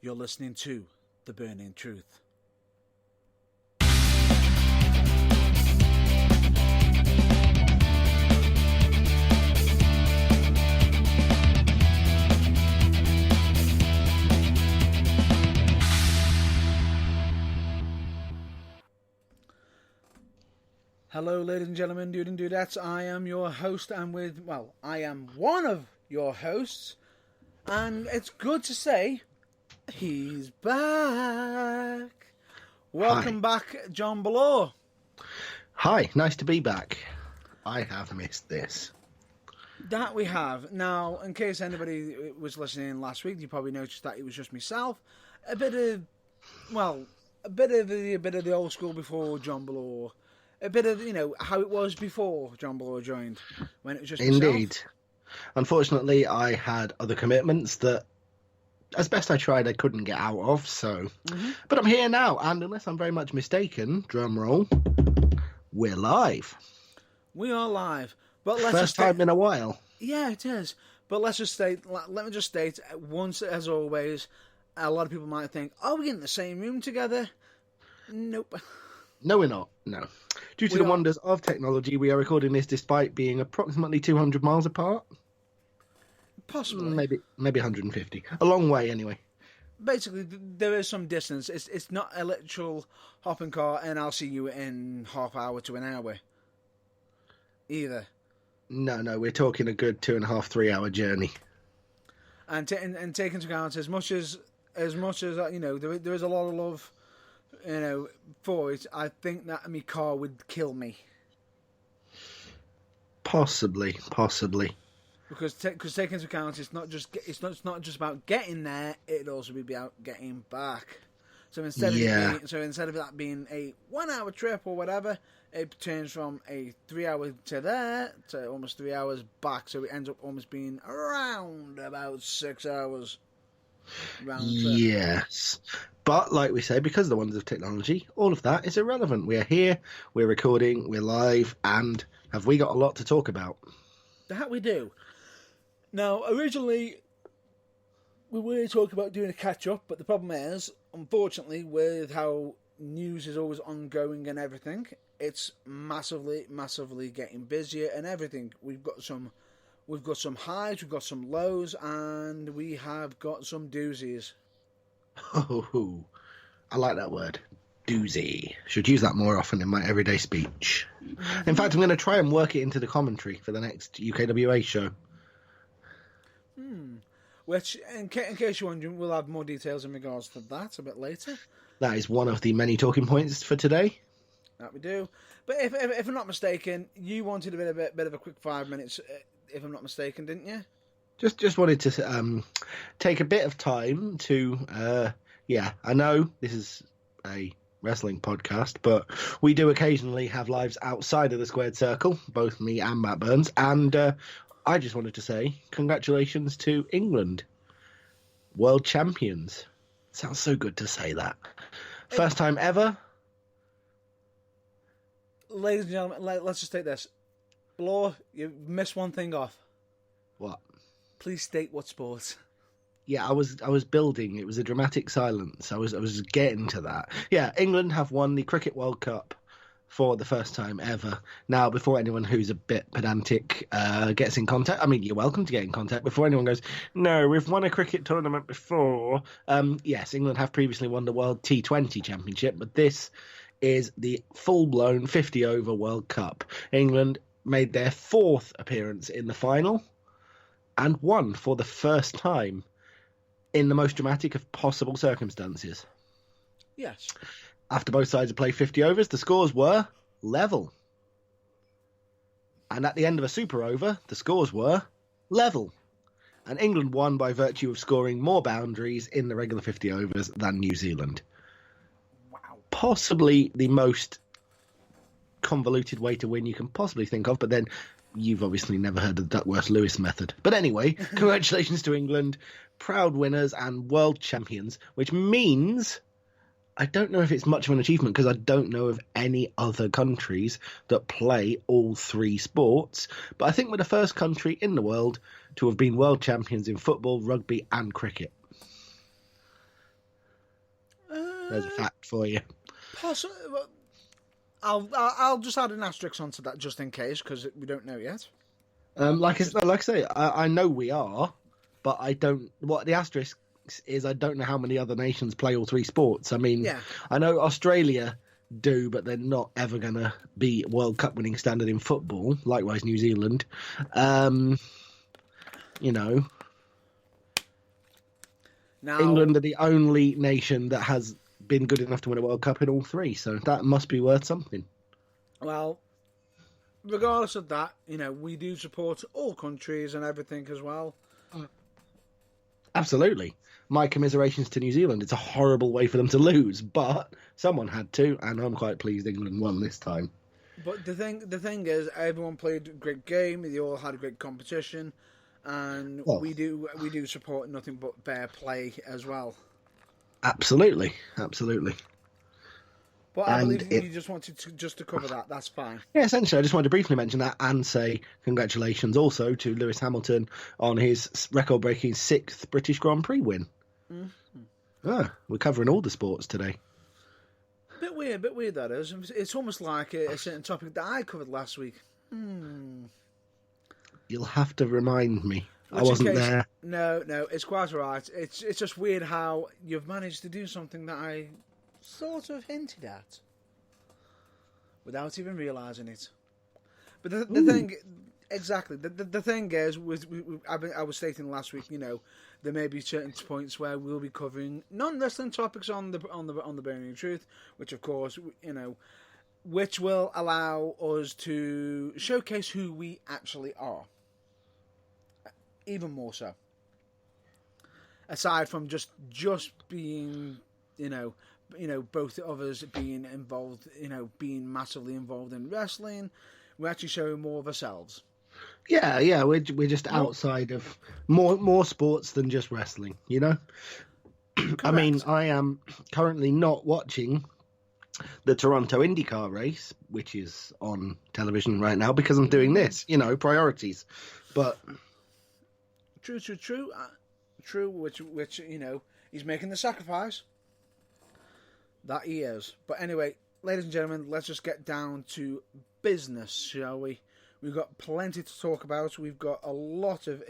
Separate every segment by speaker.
Speaker 1: You're listening to The Burning Truth. Hello, ladies and gentlemen, dude and dudettes. I am your host, and I am one of your hosts, and it's good to say he's back. Welcome back, John Below.
Speaker 2: Hi, nice to be back. I have missed this.
Speaker 1: That we have. Now, in case anybody was listening last week, you probably noticed that it was just myself. A bit of the old school before John Below. A bit of, how it was before John Below joined, when it was just myself.
Speaker 2: Indeed. Unfortunately, I had other commitments that, as best I tried, I couldn't get out of, so... Mm-hmm. But I'm here now, and unless I'm very much mistaken, drum roll, we're live.
Speaker 1: We are live. But
Speaker 2: First time in a while.
Speaker 1: Yeah, it is. But let me just state, once as always, a lot of people might think, are we in the same room together? Nope.
Speaker 2: No, we're not. No. Due to the wonders of technology, we are recording this despite being approximately 200 miles apart.
Speaker 1: Possibly.
Speaker 2: Maybe 150. A long way, anyway.
Speaker 1: Basically, there is some distance. It's not a literal hop in car and I'll see you in half hour to an hour. Either.
Speaker 2: No, we're talking a good 2.5, 3 hour journey.
Speaker 1: And take into account, as much as there is a lot of love, for it, I think that my car would kill me.
Speaker 2: Possibly.
Speaker 1: Because taking into account, it's not just about getting there; it'd also be about getting back. So instead of that being a 1 hour trip or whatever, it turns from a 3 hour to there to almost 3 hours back. So it ends up almost being around about 6 hours. Round trip.
Speaker 2: Yes. But like we say, because of the wonders of technology, all of that is irrelevant. We are here, we're recording, we're live, and have we got a lot to talk about?
Speaker 1: That we do. Now, originally, we were talking about doing a catch-up, but the problem is, unfortunately, with how news is always ongoing and everything, it's massively, massively getting busier and everything. We've got some highs, we've got some lows, and we have got some doozies.
Speaker 2: Oh, I like that word. Doozy. Should use that more often in my everyday speech. In fact, I'm going to try and work it into the commentary for the next UKWA show.
Speaker 1: Which, in case you're wondering, we'll have more details in regards to that a bit later.
Speaker 2: That is one of the many talking points for today.
Speaker 1: That we do. But if I'm not mistaken, you wanted a bit of a quick 5 minutes, if I'm not mistaken, didn't you?
Speaker 2: Just wanted to take a bit of time to, I know this is a wrestling podcast, but we do occasionally have lives outside of the squared circle, both me and Matt Burns, and I just wanted to say congratulations to England, world champions. Sounds so good to say that. First time ever.
Speaker 1: Ladies and gentlemen, let's just take this. Blow, you missed one thing off.
Speaker 2: What?
Speaker 1: Please state what sport.
Speaker 2: Yeah, I was building. It was a dramatic silence. I was getting to that. Yeah, England have won the Cricket World Cup for the first time ever. Now, before anyone who's a bit pedantic gets in contact, I mean, you're welcome to get in contact. Before anyone goes, no, we've won a cricket tournament before. Yes, England have previously won the World T20 Championship, but this is the full-blown 50-over World Cup. England made their fourth appearance in the final and won for the first time in the most dramatic of possible circumstances.
Speaker 1: Yes.
Speaker 2: After both sides had played 50 overs, the scores were level. And at the end of a super over, the scores were level. And England won by virtue of scoring more boundaries in the regular 50 overs than New Zealand.
Speaker 1: Wow.
Speaker 2: Possibly the most convoluted way to win you can possibly think of, but then you've obviously never heard of the Duckworth-Lewis method. But anyway, congratulations to England, proud winners and world champions, which means I don't know if it's much of an achievement because I don't know of any other countries that play all three sports, but I think we're the first country in the world to have been world champions in football, rugby and cricket. There's a fact for you.
Speaker 1: Possibly. I'll just add an asterisk onto that just in case, because we don't know yet.
Speaker 2: Like I say, I know we are, but I don't. What the asterisk is, I don't know how many other nations play all three sports. I mean, I know Australia do, but they're not ever going to be World Cup winning standard in football. Likewise, New Zealand. You know,
Speaker 1: now,
Speaker 2: England are the only nation that has been good enough to win a World Cup in all three, so that must be worth something.
Speaker 1: Well, regardless of that, you know, we do support all countries and everything as well.
Speaker 2: Absolutely. My commiserations to New Zealand. It's a horrible way for them to lose, but someone had to, and I'm quite pleased England won this time.
Speaker 1: But the thing is, everyone played a great game. They all had a great competition, and we do support nothing but fair play as well.
Speaker 2: Absolutely.
Speaker 1: But I believe you just wanted to cover that. That's fine.
Speaker 2: Yeah, essentially, I just wanted to briefly mention that and say congratulations also to Lewis Hamilton on his record-breaking 6th British Grand Prix win. Mm-hmm. We're covering all the sports today.
Speaker 1: Bit weird that is. It's almost like a certain topic that I covered last week.
Speaker 2: You'll have to remind me. I wasn't there.
Speaker 1: No, it's quite all right. It's just weird how you've managed to do something that I sort of hinted at without even realising it. But the thing, exactly, the thing is, I was stating last week, you know, there may be certain points where we'll be covering non-wrestling topics on the Burning Truth, which of course, you know, which will allow us to showcase who we actually are. Even more so. Aside from just being, you know, both of us being involved, you know, being massively involved in wrestling, we're actually showing more of ourselves.
Speaker 2: Yeah, we're just outside of more sports than just wrestling, you know? I mean, I am currently not watching the Toronto IndyCar race, which is on television right now, because I'm doing this, you know, priorities. But...
Speaker 1: True, which, you know, he's making the sacrifice. That he is. But anyway, ladies and gentlemen, let's just get down to business, shall we? We've got plenty to talk about. We've got a lot of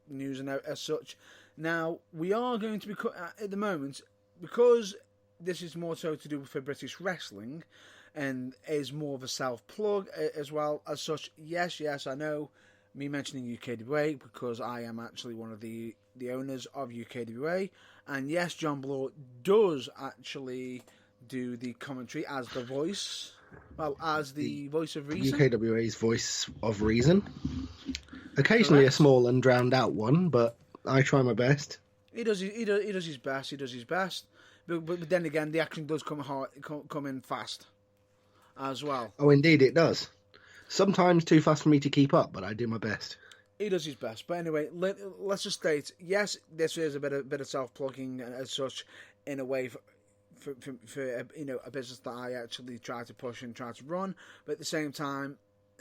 Speaker 1: news and as such. Now, we are going to be, at the moment, because this is more so to do with British wrestling, and is more of a self-plug as well as such. Yes, I know, me mentioning UKWA, because I am actually one of the owners of UKWA, and yes, John Bloor does actually do the commentary as the voice, as the voice of reason.
Speaker 2: UKWA's voice of reason. Occasionally a small and drowned out one, but I try my best. He does
Speaker 1: his best. But then again, the action does come in fast as well.
Speaker 2: Oh, indeed it does. Sometimes too fast for me to keep up, but I do my best.
Speaker 1: He does his best. But anyway, let's just state, yes, this is a bit of self-plugging as such, in a way, for you know, a business that I actually try to push and try to run. But at the same time,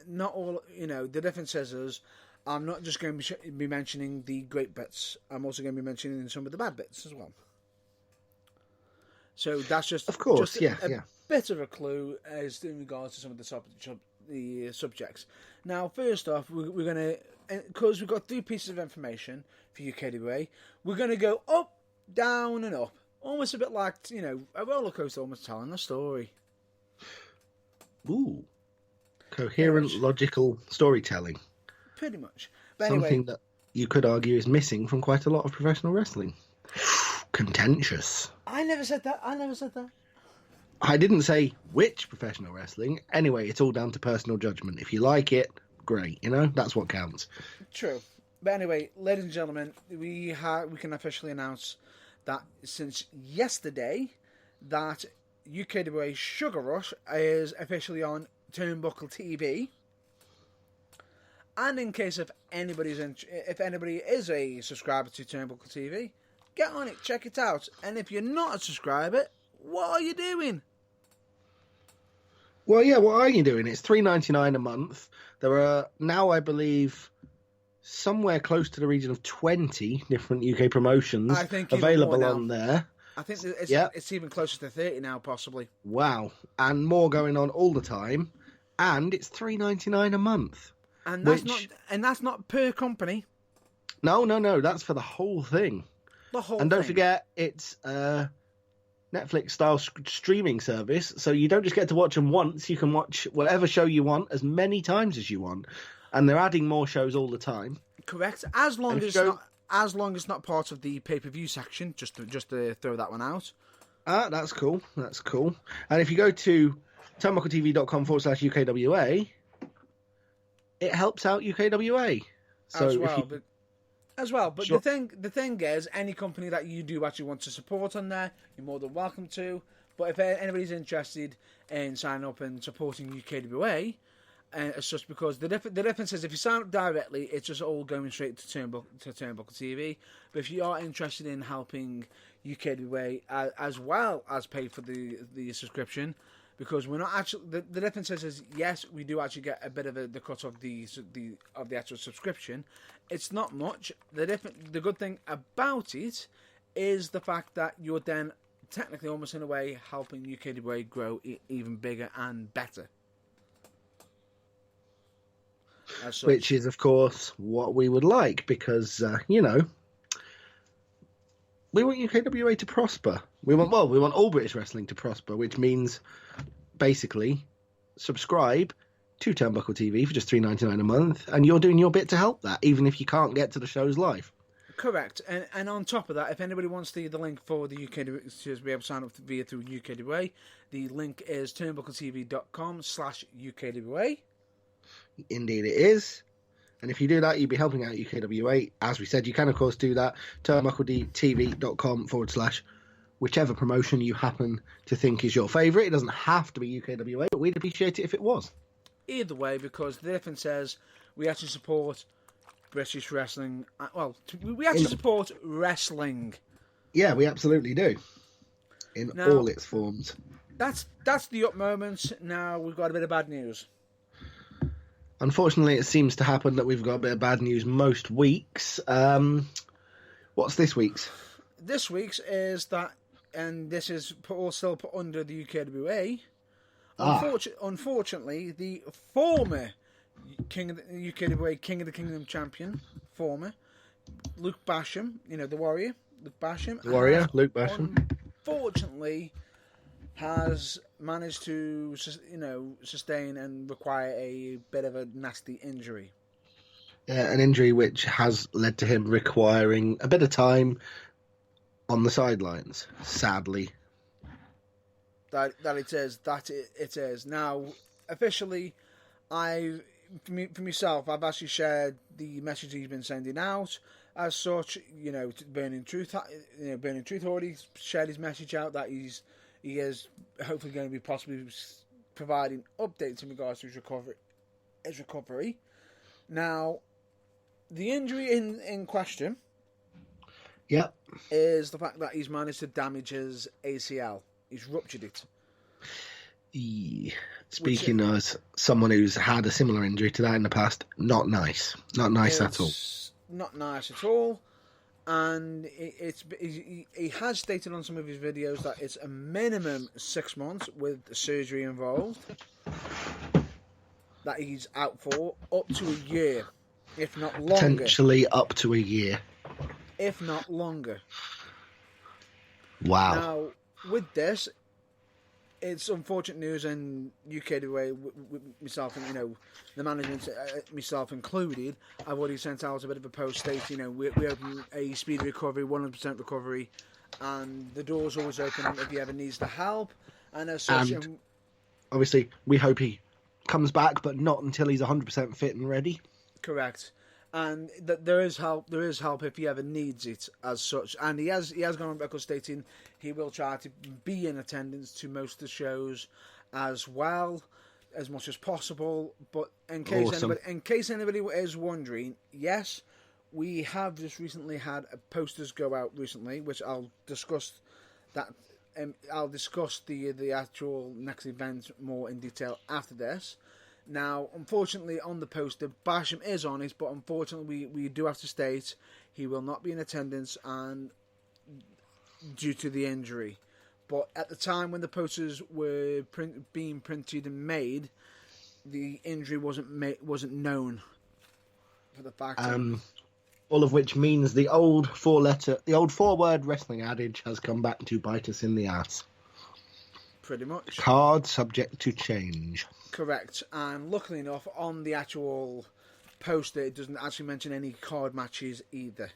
Speaker 1: not all, you know, the difference is I'm not just going to be mentioning the great bits. I'm also going to be mentioning some of the bad bits as well. So that's just,
Speaker 2: of course,
Speaker 1: just a bit of a clue as in regards to some of the subjects. Now, first off, we're going to, because we've got 3 pieces of information for UKWA, we're going to go up, down, and up. Almost a bit like, you know, a roller coaster, almost telling a story.
Speaker 2: Ooh. Coherent, logical storytelling.
Speaker 1: Pretty much. But
Speaker 2: Something
Speaker 1: anyway,
Speaker 2: that you could argue is missing from quite a lot of professional wrestling. Contentious.
Speaker 1: I never said that.
Speaker 2: I didn't say which professional wrestling. Anyway, it's all down to personal judgment. If you like it, great. You know, that's what counts.
Speaker 1: True. But anyway, ladies and gentlemen, we can officially announce that since yesterday, that UKWA Sugar Rush is officially on Turnbuckle TV. And in case if anybody is a subscriber to Turnbuckle TV, get on it, check it out. And if you're not a subscriber, what are you doing?
Speaker 2: Well, yeah, what are you doing? It's $3.99 a month. There are now, I believe, somewhere close to the region of 20 different UK promotions available on there.
Speaker 1: I think that
Speaker 2: Yeah.
Speaker 1: it's even closer to 30 now, possibly.
Speaker 2: Wow. And more going on all the time. And it's $3.99 a month.
Speaker 1: And
Speaker 2: Which...
Speaker 1: that's not per company.
Speaker 2: No. That's for the whole thing.
Speaker 1: The whole
Speaker 2: And don't
Speaker 1: thing.
Speaker 2: forget, it's a Netflix-style streaming service, so you don't just get to watch them once. You can watch whatever show you want as many times as you want. And they're adding more shows all the time.
Speaker 1: Correct. As long as it's not part of the pay-per-view section, just to throw that one out.
Speaker 2: That's cool. That's cool. And if you go to turnbuckletv.com/UKWA, it helps out UKWA. So
Speaker 1: as well. But
Speaker 2: Sure.
Speaker 1: the thing is, any company that you do actually want to support on there, you're more than welcome to. But if anybody's interested in signing up and supporting UKWA, it's just because the difference is if you sign up directly, it's just all going straight to Turnbuckle TV. But if you are interested in helping UKWA as well as pay for the subscription, because we're not actually the difference is yes, we do actually get a bit of the cut of the actual subscription. It's not much. The good thing about it is the fact that you're then technically almost in a way helping UKWA grow even bigger and better.
Speaker 2: Which is, of course, what we would like, because we want UKWA to prosper. We want all British wrestling to prosper, which means basically subscribe to Turnbuckle TV for just $3.99 a month, and you're doing your bit to help that, even if you can't get to the shows live.
Speaker 1: Correct, and on top of that, if anybody wants the link for the UKWA to be able to sign up through UKWA, the link is turnbuckletv.com/UKWA.
Speaker 2: Indeed it is. And if you do that, you'd be helping out UKWA. As we said, you can, of course, do that. turnbuckletv.com/ whichever promotion you happen to think is your favourite. It doesn't have to be UKWA, but we'd appreciate it if it was.
Speaker 1: Either way, because the difference is we actually support British wrestling. Well, we actually support wrestling.
Speaker 2: Yeah, we absolutely do. In all its forms.
Speaker 1: That's the up moment. Now we've got a bit of bad news.
Speaker 2: Unfortunately, it seems to happen that we've got a bit of bad news most weeks. What's this week's?
Speaker 1: This week's is that, and this is still put under the UKWA. Unfortunately, the former UKWA King of the Kingdom champion, Luke Basham, the Warrior, Luke Basham.
Speaker 2: Luke Basham.
Speaker 1: Unfortunately, has managed to, sustain and require a bit of a nasty injury.
Speaker 2: Yeah, an injury which has led to him requiring a bit of time on the sidelines, sadly.
Speaker 1: That it is. Now, officially, for myself, I've actually shared the message he's been sending out. As such, Burning Truth already shared his message out that he is hopefully going to be possibly providing updates in regards to his recovery. Now, the injury in question, is the fact that he's managed to damage his ACL. He's ruptured it.
Speaker 2: Speaking as someone who's had a similar injury to that in the past, not nice. Not nice at all.
Speaker 1: Not nice at all. And he has stated on some of his videos that it's a minimum 6 months with surgery involved that he's out for, up to a year, if not longer.
Speaker 2: Potentially up to a year.
Speaker 1: If not longer.
Speaker 2: Wow.
Speaker 1: Now, with this, it's unfortunate news, and UKWA, myself and the management, myself included, I've already sent out a bit of a post stating we open a speedy recovery, 100% recovery, and the door's always open if he ever needs the help. And as such,
Speaker 2: and obviously, we hope he comes back, but not until he's 100% fit and ready.
Speaker 1: Correct. And there is help. There is help if he ever needs it, as such. And he has gone on record stating he will try to be in attendance to most of the shows as well, as much as possible. But in case anybody is wondering, yes, we have just recently had posters go out recently, which I'll discuss that. I'll discuss the actual next event more in detail after this. Now, unfortunately, on the poster, Basham is on it, but unfortunately, we do have to state he will not be in attendance, and due to the injury. But at the time when the posters were being printed and made, the injury wasn't known. For the fact,
Speaker 2: all of which means the old four-word wrestling adage has come back to bite us in the ass.
Speaker 1: Pretty much.
Speaker 2: Card subject to change.
Speaker 1: Correct. And luckily enough, on the actual poster, it doesn't actually mention any card matches either,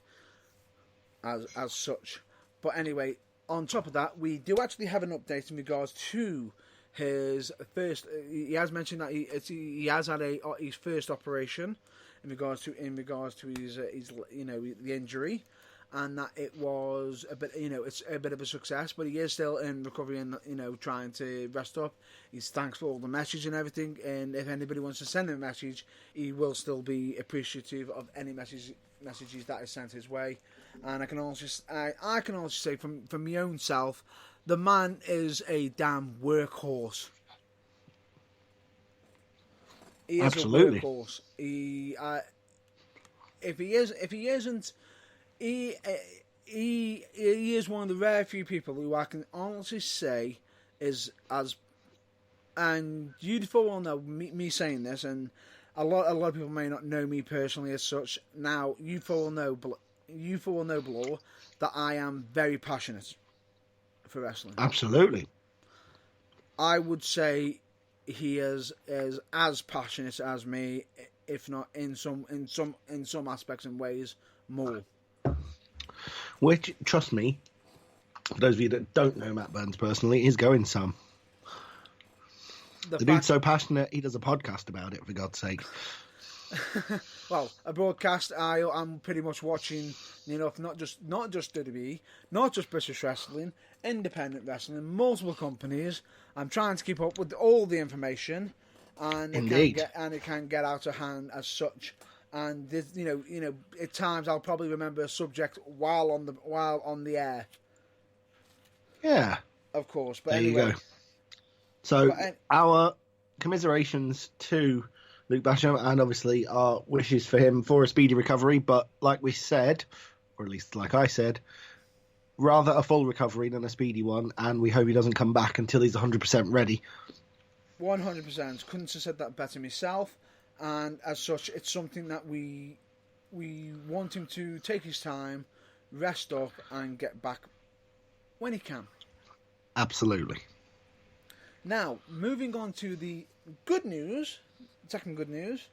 Speaker 1: as such. But anyway, on top of that, we do actually have an update in regards to his first. He has mentioned that he has had his first operation in regards to his the injury, and that it was a bit it's a bit of a success, but he is still in recovery and trying to rest up. He's thanks for all the message and everything, and if anybody wants to send him a message, he will still be appreciative of any messages that is sent his way. And I can also say from my own self, the man is a damn workhorse. He is
Speaker 2: Absolutely.
Speaker 1: a workhorse. If he isn't, he is one of the rare few people who I can honestly say is as, and you will know me saying this, and a lot of people may not know me personally as such. Now you will know below that I am very passionate for wrestling.
Speaker 2: Absolutely.
Speaker 1: I would say he is as passionate as me, if not in some aspects and ways more.
Speaker 2: Which, trust me, for those of you that don't know Matt Burns personally, is going some. The dude's so passionate, he does a podcast about it, for God's sake.
Speaker 1: Well, a broadcast I'm pretty much watching, not just WWE, not just British wrestling, independent wrestling, multiple companies. I'm trying to keep up with all the information, and it can get out of hand as such. And this, at times I'll probably remember a subject while on the air.
Speaker 2: Yeah,
Speaker 1: of course. But
Speaker 2: there
Speaker 1: anyway,
Speaker 2: you go. So our commiserations to Luke Basham, and obviously our wishes for him for a speedy recovery. But like we said, or at least like I said, rather a full recovery than a speedy one. And we hope he doesn't come back until he's 100% ready.
Speaker 1: 100%. Couldn't have said that better myself. And as such, it's something that we want him to take his time, rest up, and get back when he can.
Speaker 2: Absolutely.
Speaker 1: Now, moving on to the good news, second good news,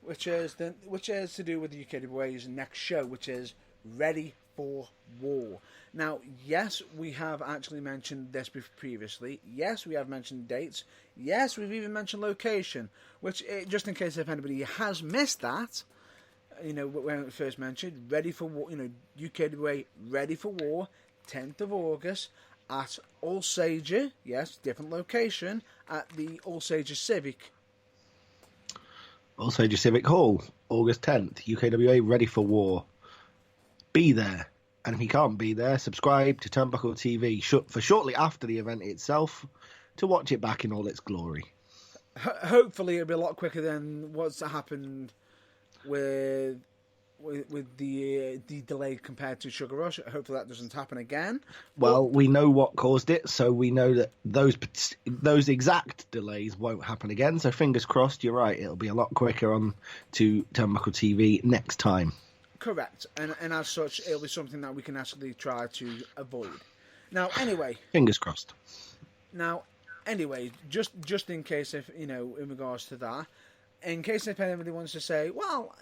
Speaker 1: which is to do with the UKWA's next show, which is Ready for War. Now, yes, we have actually mentioned this previously. Yes, we have mentioned dates. Yes, we've even mentioned location, which, just in case if anybody has missed that, when it first mentioned, Ready for War, UKWA Ready for War, 10th of August, at Alsager, yes, different location, at the Alsager Civic.
Speaker 2: Alsager Civic Hall, August 10th, UKWA Ready for War. Be there. And if you can't be there, subscribe to Turnbuckle TV for shortly after the event itself to watch it back in all its glory.
Speaker 1: Hopefully it'll be a lot quicker than what's happened with the delay compared to Sugar Rush. Hopefully that doesn't happen again.
Speaker 2: Well, we know what caused it, so we know that those exact delays won't happen again. So fingers crossed, you're right. It'll be a lot quicker on to Turnbuckle TV next time.
Speaker 1: Correct, and as such, it'll be something that we can actually try to avoid. Now, anyway,
Speaker 2: fingers crossed.
Speaker 1: Now, anyway, just in case if in regards to that, in case if anybody wants to say, well,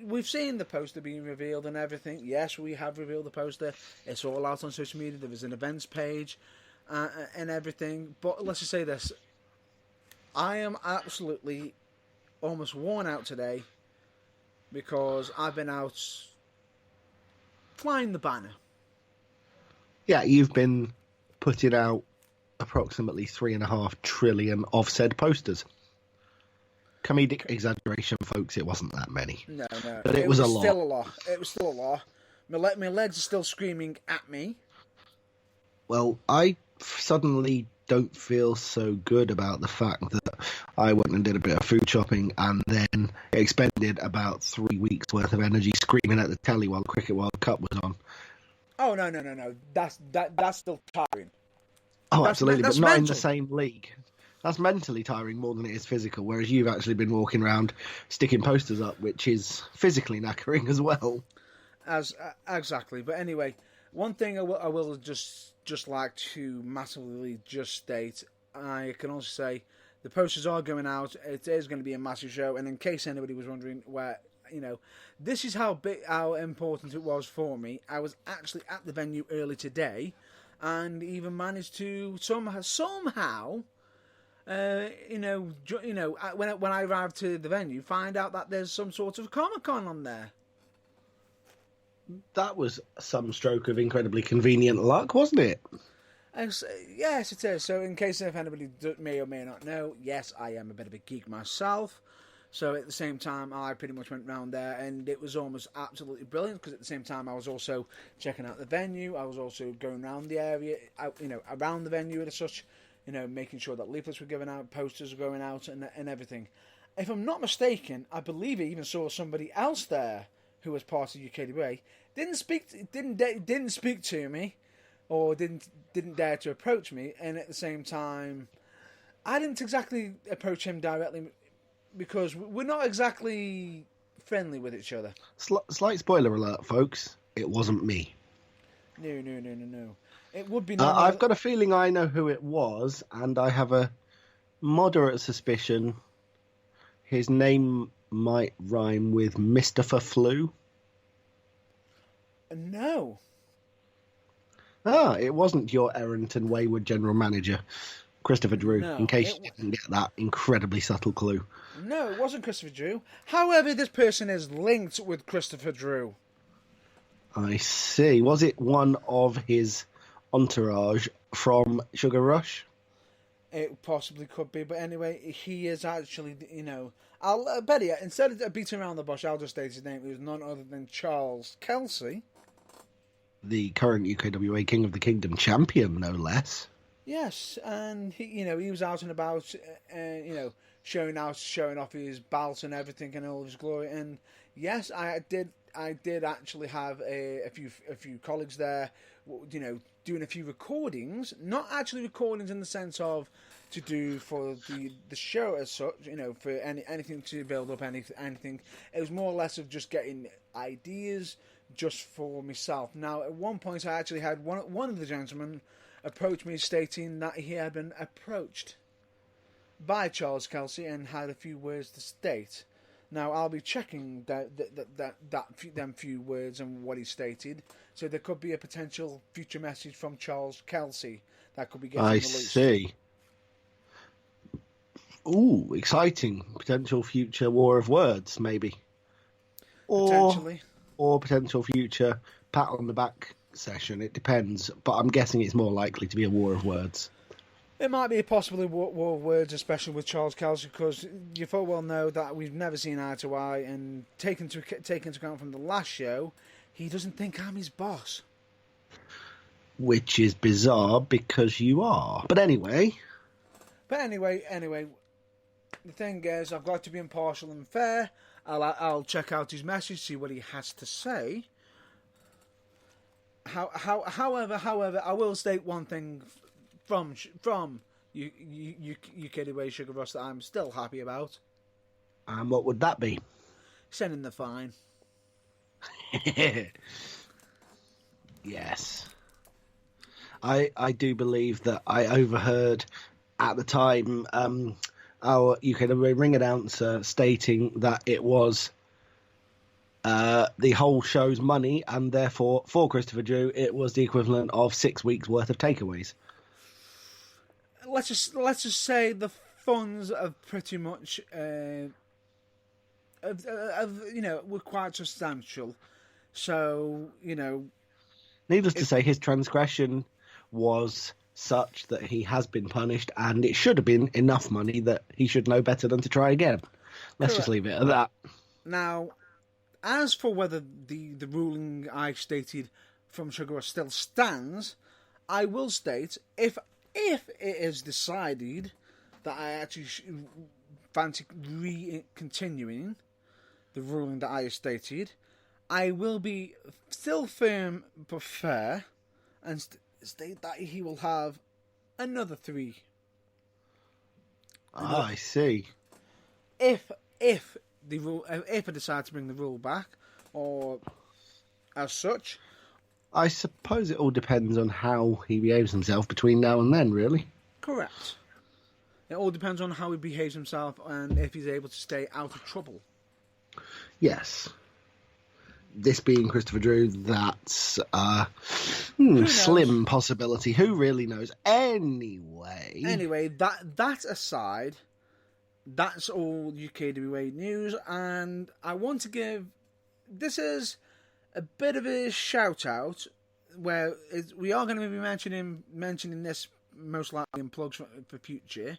Speaker 1: we've seen the poster being revealed and everything. Yes, we have revealed the poster. It's all out on social media. There is an events page and everything. But let's just say this: I am absolutely almost worn out today. Because I've been out flying the banner.
Speaker 2: Yeah, you've been putting out approximately 3.5 trillion of said posters. Comedic exaggeration, folks. It wasn't that many.
Speaker 1: No.
Speaker 2: But it was a lot.
Speaker 1: Still a lot. It was still a lot. My legs are still screaming at me.
Speaker 2: Well, I suddenly don't feel so good about the fact that I went and did a bit of food shopping and then expended about 3 weeks worth of energy screaming at the telly while the Cricket World Cup was on.
Speaker 1: Oh no. That's still tiring.
Speaker 2: Oh, absolutely, but
Speaker 1: That's
Speaker 2: not in the
Speaker 1: mental.
Speaker 2: same league. That's mentally tiring more than it is physical, whereas you've actually been walking around sticking posters up, which is physically knackering as well.
Speaker 1: Exactly. But anyway, one thing I will just like to massively just state. I can also say the posters are going out. It is going to be a massive show. And in case anybody was wondering where, this is how important it was for me. I was actually at the venue early today, and even managed to somehow. When I arrived to the venue, find out that there's some sort of Comic Con on there.
Speaker 2: That was some stroke of incredibly convenient luck, wasn't it?
Speaker 1: Yes, it is. So, in case if anybody may or may not know, yes, I am a bit of a geek myself. So, at the same time, I pretty much went round there, and it was almost absolutely brilliant because at the same time, I was also checking out the venue. I was also going around the area, around the venue and such, making sure that leaflets were going out, posters were going out, and everything. If I'm not mistaken, I believe I even saw somebody else there who was part of UKDWA. Didn't speak to me, or didn't dare to approach me, and at the same time, I didn't exactly approach him directly because we're not exactly friendly with each other.
Speaker 2: Slight spoiler alert, folks. It wasn't me.
Speaker 1: No. It would be
Speaker 2: I've got a feeling I know who it was, and I have a moderate suspicion his name might rhyme with Mr. Flu.
Speaker 1: No.
Speaker 2: It wasn't your errant and wayward general manager, Christopher Drew,
Speaker 1: No,
Speaker 2: in case you didn't get that incredibly subtle clue.
Speaker 1: No, it wasn't Christopher Drew. However, this person is linked with Christopher Drew.
Speaker 2: I see. Was it one of his entourage from Sugar Rush?
Speaker 1: It possibly could be, but anyway, he is actually, I'll bet you, instead of beating around the bush, I'll just state his name. It was none other than Charles Kelsey.
Speaker 2: The current UKWA King of the Kingdom champion, no less.
Speaker 1: Yes, and he was out and about, showing off his belt and everything and all of his glory. And yes, I did actually have a few colleagues there, doing a few recordings. Not actually recordings in the sense of to do for the show as such, for anything to build up anything. It was more or less of just getting ideas just for myself. Now, at one point, I actually had one of the gentlemen approach me stating that he had been approached by Charles Kelsey and had a few words to state. Now, I'll be checking them few words and what he stated, so there could be a potential future message from Charles Kelsey that could be getting released.
Speaker 2: I see. Ooh, exciting. Potential future war of words, maybe.
Speaker 1: Potentially.
Speaker 2: Or potential future pat on the back session. It depends, but I'm guessing it's more likely to be a war of words.
Speaker 1: It might be possibly war of words, especially with Charles Kelsey, because you full well know that we've never seen eye to eye, and taken into account from the last show, he doesn't think I'm his boss.
Speaker 2: Which is bizarre, because you are. But anyway,
Speaker 1: the thing is, I've got to be impartial and fair. I'll check out his message, see what he has to say. However, I will state one thing from UKDWA Sugar Rush that I'm still happy about.
Speaker 2: And what would that be?
Speaker 1: Sending the fine.
Speaker 2: Yes. I do believe that I overheard at the time our UKWA ring announcer stating that it was the whole show's money, and therefore for Christopher Drew it was the equivalent of 6 weeks worth of takeaways.
Speaker 1: Let's just say the funds are pretty much were quite substantial. So
Speaker 2: needless to say, his transgression was such that he has been punished, and it should have been enough money that he should know better than to try again. Let's just leave it at that.
Speaker 1: Now, as for whether the ruling I stated from Sugar Rush still stands, I will state if it is decided that I actually fancy continuing the ruling that I stated, I will be still firm but fair and state that he will have another 3.
Speaker 2: I see.
Speaker 1: If the rule, if I decide to bring the rule back, or as such.
Speaker 2: I suppose it all depends on how he behaves himself between now and then, really.
Speaker 1: Correct. It all depends on how he behaves himself and if he's able to stay out of trouble.
Speaker 2: Yes. This being Christopher Drew, that's a slim possibility. Who really knows? Anyway,
Speaker 1: that aside, that's all UKWA news, and I want to give... This is a bit of a shout-out, where we are going to be mentioning this most likely in plugs for future,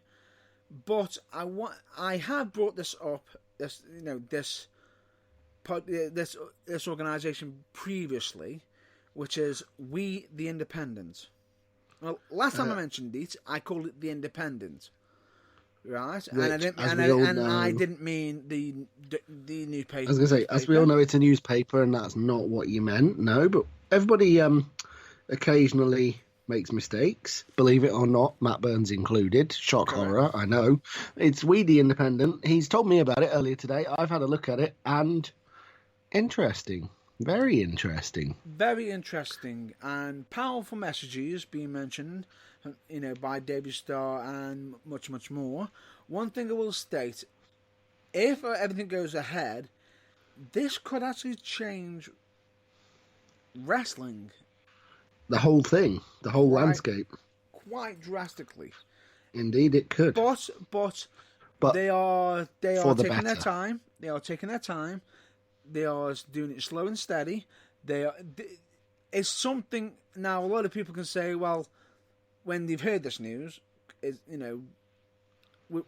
Speaker 1: but I have brought this up, this organisation previously, which is We the Independent. Well, last time I mentioned it, I called it The Independent, right?
Speaker 2: Which,
Speaker 1: I didn't mean the newspaper.
Speaker 2: I was going to say, as we all know, it's a newspaper, and that's not what you meant. No, but everybody occasionally makes mistakes. Believe it or not, Matt Burns included. Shock horror, I know. It's We the Independent. He's told me about it earlier today. I've had a look at it, and interesting. Very interesting.
Speaker 1: Very interesting, and powerful messages being mentioned, by David Starr and much, much more. One thing I will state, if everything goes ahead, this could actually change wrestling.
Speaker 2: The whole thing, the whole landscape.
Speaker 1: Quite drastically.
Speaker 2: Indeed, it could.
Speaker 1: But they are taking their time. They are taking their time. They are doing it slow and steady. It's something now. A lot of people can say, well, when they've heard this news,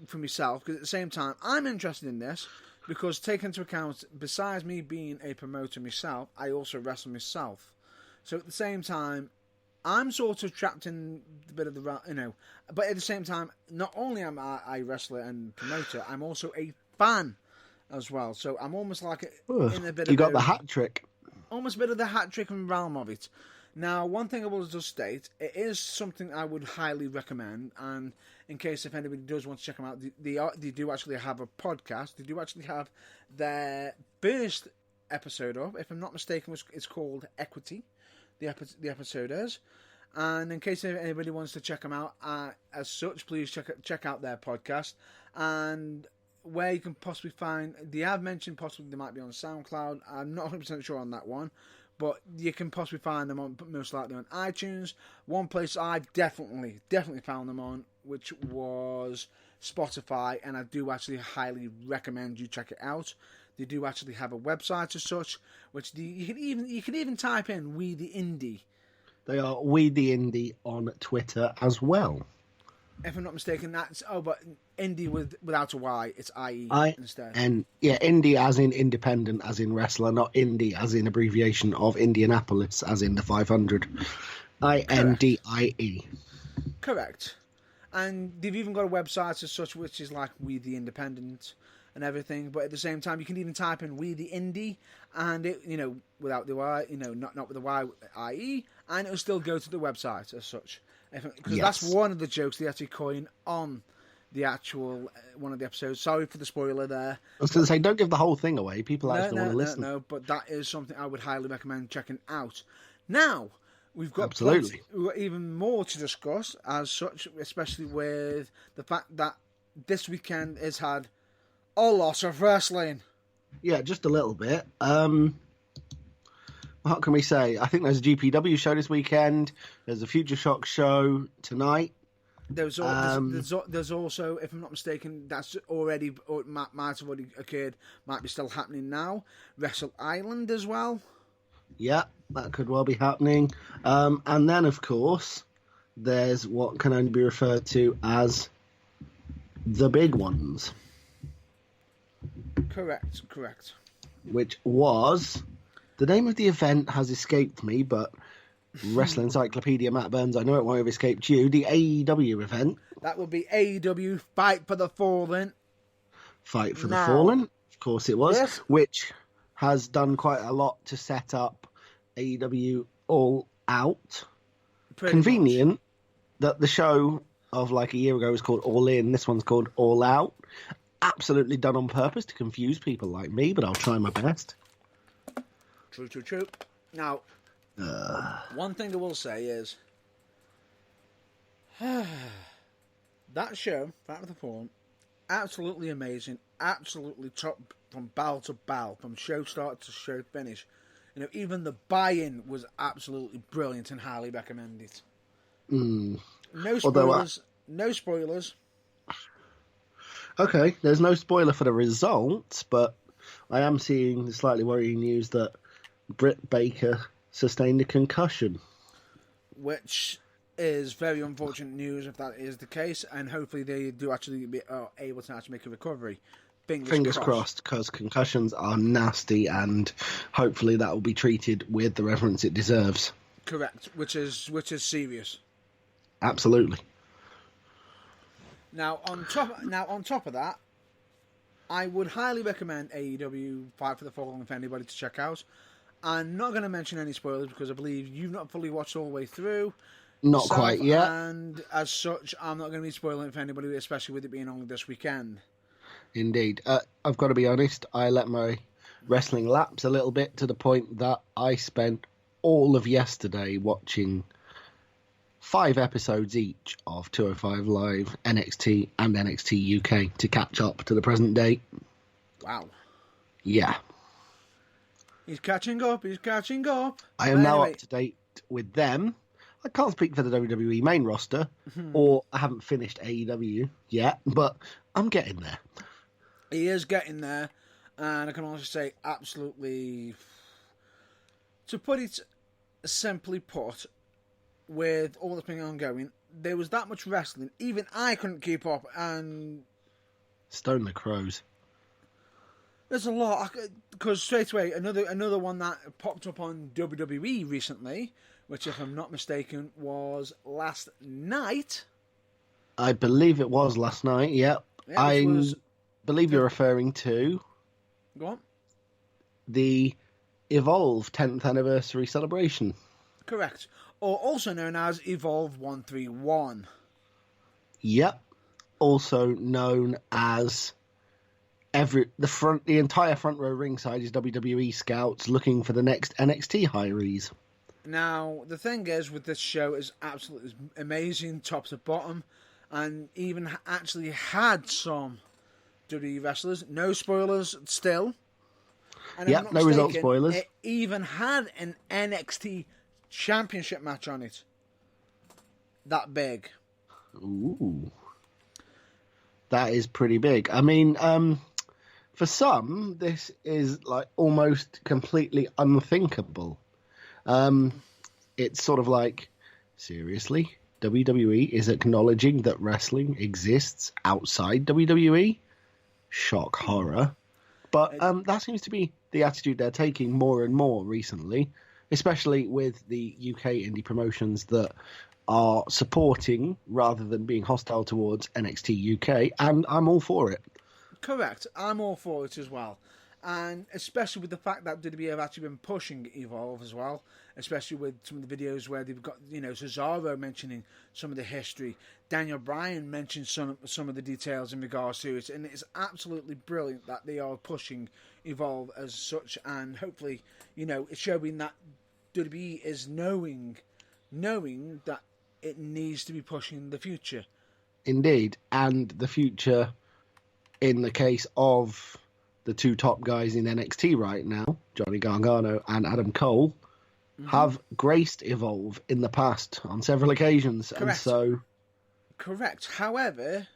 Speaker 1: for myself, because at the same time, I'm interested in this because, take into account, besides me being a promoter myself, I also wrestle myself. So at the same time, I'm sort of trapped in a bit of the, but at the same time, not only am I a wrestler and promoter, I'm also a fan as well. So I'm almost like in a bit.
Speaker 2: You got the hat trick.
Speaker 1: Almost a bit of the hat trick and realm of it. Now, one thing I will just state, it is something I would highly recommend, and in case if anybody does want to check them out, they do actually have a podcast. They do actually have their first episode up. If I'm not mistaken, it's called Equity. The episode is, and in case anybody wants to check them out, as such, please check out their podcast, and where you can possibly find. They have mentioned possibly they might be on SoundCloud. I'm not 100% sure on that one, but you can possibly find them on most likely on iTunes. One place I've definitely found them on, which was Spotify, and I do actually highly recommend you check it out. They do actually have a website as such, which you can even type in We the Indie.
Speaker 2: They are We the Indie on Twitter as well.
Speaker 1: If I'm not mistaken, that's but Indie without a Y, it's IE instead.
Speaker 2: And yeah, Indie as in independent, as in wrestler, not Indie as in abbreviation of Indianapolis, as in the 500. INDIE.
Speaker 1: Correct. And they've even got a website as such, which is like We the Independent and everything, but at the same time, you can even type in We the Indie, and it, without the Y, not with the Y, IE, and it'll still go to the website as such. Because that's one of the jokes they actually coin on the actual one of the episodes. Sorry for the spoiler there.
Speaker 2: I was going to say, don't give the whole thing away. People actually want to listen.
Speaker 1: No, but that is something I would highly recommend checking out. Now, we've got even more to discuss as such, especially with the fact that this weekend has had a lot of wrestling.
Speaker 2: Yeah, just a little bit. What can we say? I think there's a GPW show this weekend. There's a Future Shock show tonight.
Speaker 1: There's also, if I'm not mistaken, that's already, or it might have already occurred, might be still happening now, Wrestle Island as well.
Speaker 2: Yeah, that could well be happening. And then, of course, there's what can only be referred to as the big ones.
Speaker 1: Correct.
Speaker 2: Which was... The name of the event has escaped me, but Wrestling Encyclopedia Matt Burns, I know it won't have escaped you. The AEW event.
Speaker 1: That would be AEW Fight for the Fallen.
Speaker 2: Fight for the Fallen, of course it was. Yes. Which has done quite a lot to set up AEW All Out.
Speaker 1: Pretty
Speaker 2: Convenient
Speaker 1: much.
Speaker 2: that the show of like a year ago was called All In. This one's called All Out. Absolutely done on purpose to confuse people like me, but I'll try my best.
Speaker 1: True. Now, one thing I will say is that show, Fight for the Fallen, absolutely amazing, absolutely top from bow to bow, from show start to show finish. You know, even the buy-in was absolutely brilliant and highly recommended. No spoilers. No spoilers.
Speaker 2: Okay, there's no spoiler for the results, but I am seeing the slightly worrying news that Britt Baker sustained a concussion.
Speaker 1: Which is very unfortunate news if that is the case, and hopefully they do actually be able to actually make a recovery. Fingers
Speaker 2: crossed, because concussions are nasty, and hopefully that will be treated with the reverence it deserves.
Speaker 1: Correct, which is serious.
Speaker 2: Absolutely.
Speaker 1: Now on top of that, I would highly recommend AEW Fight for the Fallen for anybody to check out. I'm not going to mention any spoilers because I believe you've not fully watched all the way through.
Speaker 2: Not quite yet.
Speaker 1: And as such, I'm not going to be spoiling it for anybody, especially with it being only this weekend.
Speaker 2: Indeed. I've got to be honest, I let my wrestling lapse a little bit to the point that I spent all of yesterday watching 5 episodes each of 205 Live, NXT and NXT UK to catch up to the present date.
Speaker 1: Wow.
Speaker 2: Yeah.
Speaker 1: He's catching up.
Speaker 2: I am now up to date with them. I can't speak for the WWE main roster, or I haven't finished AEW yet, but I'm getting there.
Speaker 1: He is getting there, and I can also say absolutely, to put it simply put, with all that's been ongoing, there was that much wrestling, even I couldn't keep up, and
Speaker 2: Stone the Crows.
Speaker 1: There's a lot, because straight away, another one that popped up on WWE recently, which, if I'm not mistaken, was last night.
Speaker 2: I believe it was last night, yeah. I believe you're referring to...
Speaker 1: Go on.
Speaker 2: The Evolve 10th anniversary celebration.
Speaker 1: Correct. Or also known as Evolve 131.
Speaker 2: Yep. Also known as... the entire front row ringside is WWE scouts looking for the next NXT hirees.
Speaker 1: Now, the thing is with this show is absolutely amazing, top to bottom, and even actually had some WWE wrestlers. No spoilers still. And
Speaker 2: yeah, no result spoilers.
Speaker 1: It even had an NXT championship match on it. That big.
Speaker 2: Ooh. That is pretty big. I mean, for some, this is like almost completely unthinkable. It's sort of like, seriously, WWE is acknowledging that wrestling exists outside WWE? Shock horror. But that seems to be the attitude they're taking more and more recently, especially with the UK indie promotions that are supporting rather than being hostile towards NXT UK, and I'm all for it.
Speaker 1: Correct. I'm all for it as well. And especially with the fact that WWE have actually been pushing Evolve as well, especially with some of the videos where they've got, Cesaro mentioning some of the history, Daniel Bryan mentioned some of the details in regards to it, and it's absolutely brilliant that they are pushing Evolve as such, and hopefully, it's showing that WWE is knowing that it needs to be pushing the future.
Speaker 2: Indeed, and the future, in the case of the two top guys in NXT right now, Johnny Gargano and Adam Cole, have graced Evolve in the past on several occasions.
Speaker 1: Correct.
Speaker 2: And so...
Speaker 1: Correct. However,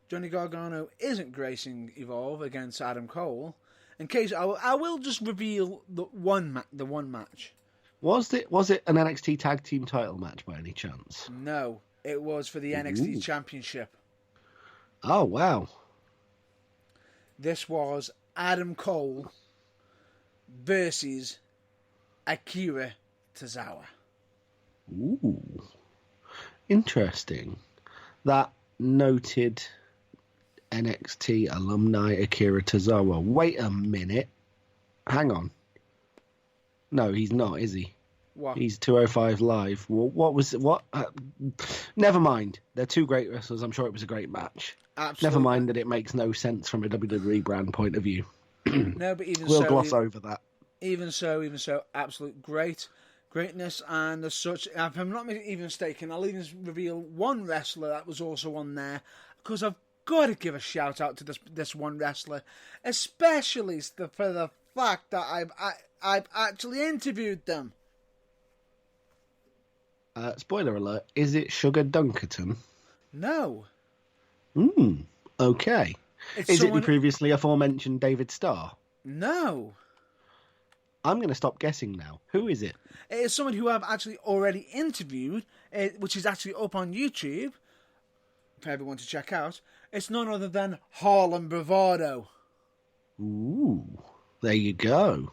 Speaker 1: Johnny Gargano isn't gracing Evolve against Adam Cole. In case I will just reveal the one match.
Speaker 2: Was it an NXT Tag Team title match by any chance?
Speaker 1: No, it was for the NXT Championship.
Speaker 2: Oh, wow.
Speaker 1: This was Adam Cole versus Akira Tozawa.
Speaker 2: Ooh. Interesting. That noted NXT alumni Akira Tozawa. Wait a minute. Hang on. No, he's not, is he?
Speaker 1: What?
Speaker 2: He's 205 Live. What was what? Never mind. They're two great wrestlers. I'm sure it was a great match.
Speaker 1: Absolutely.
Speaker 2: Never mind that it makes no sense from a WWE brand point of view.
Speaker 1: No, but even
Speaker 2: We'll
Speaker 1: so,
Speaker 2: gloss over that.
Speaker 1: Even so, absolute greatness, and as such, if I'm not even mistaken, I'll even reveal one wrestler that was also on there, because I've got to give a shout out to this one wrestler, especially for the fact that I've actually interviewed them.
Speaker 2: Spoiler alert: is it Sugar Dunkerton?
Speaker 1: No.
Speaker 2: Okay. Is it the previously aforementioned David Starr?
Speaker 1: No.
Speaker 2: I'm going to stop guessing now. Who is it?
Speaker 1: It is someone who I've actually already interviewed, which is actually up on YouTube for everyone to check out. It's none other than Harlem Bravado.
Speaker 2: Ooh, there you go.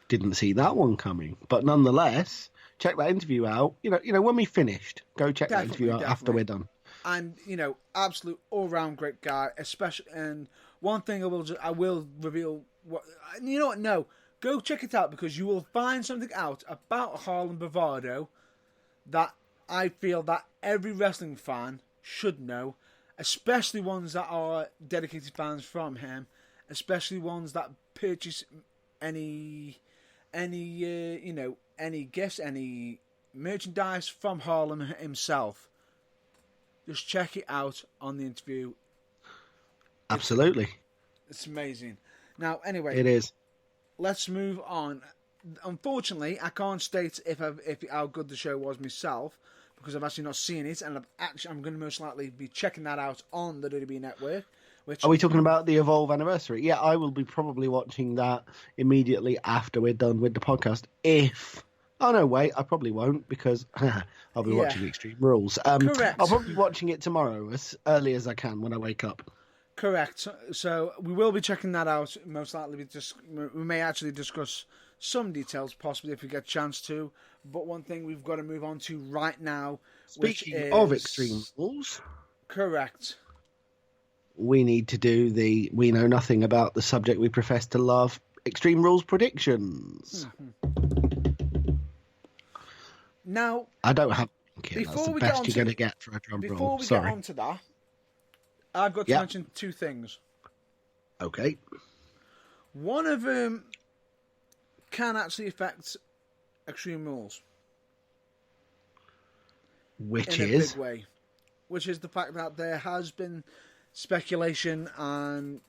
Speaker 2: Didn't see that one coming, but nonetheless, check that interview out. You know, when we finished, go check that interview out after we're done.
Speaker 1: And absolute all-round great guy, especially. And one thing I will reveal. You know what? No. Go check it out, because you will find something out about Harlem Bravado that I feel that every wrestling fan should know, especially ones that are dedicated fans from him, especially ones that purchase any gifts, any merchandise from Harlem himself. Just check it out on the interview.
Speaker 2: Absolutely.
Speaker 1: It's amazing. Now, anyway.
Speaker 2: It is.
Speaker 1: Let's move on. Unfortunately, I can't state if how good the show was myself, because I've actually not seen it, and I'm going to most likely be checking that out on the WWE Network.
Speaker 2: Are we talking about the Evolve anniversary? Yeah, I will be probably watching that immediately after we're done with the podcast. Oh no, wait, I probably won't, because I'll be watching Extreme Rules.
Speaker 1: Correct.
Speaker 2: I'll probably be watching it tomorrow as early as I can when I wake up.
Speaker 1: Correct. So we will be checking that out. Most likely, we may actually discuss some details, possibly if we get a chance to. But one thing we've got to move on to right now.
Speaker 2: Speaking of Extreme Rules,
Speaker 1: correct.
Speaker 2: We need to do we know nothing about the subject we profess to love. Extreme Rules predictions.
Speaker 1: Mm-hmm. Now,
Speaker 2: I don't have. Okay, that's the best you're going to get for a drum roll.
Speaker 1: Before we get on to that. I've got to mention two things.
Speaker 2: Okay.
Speaker 1: One of them can actually affect Extreme Rules.
Speaker 2: Which
Speaker 1: in a big way. Which is the fact that there has been speculation and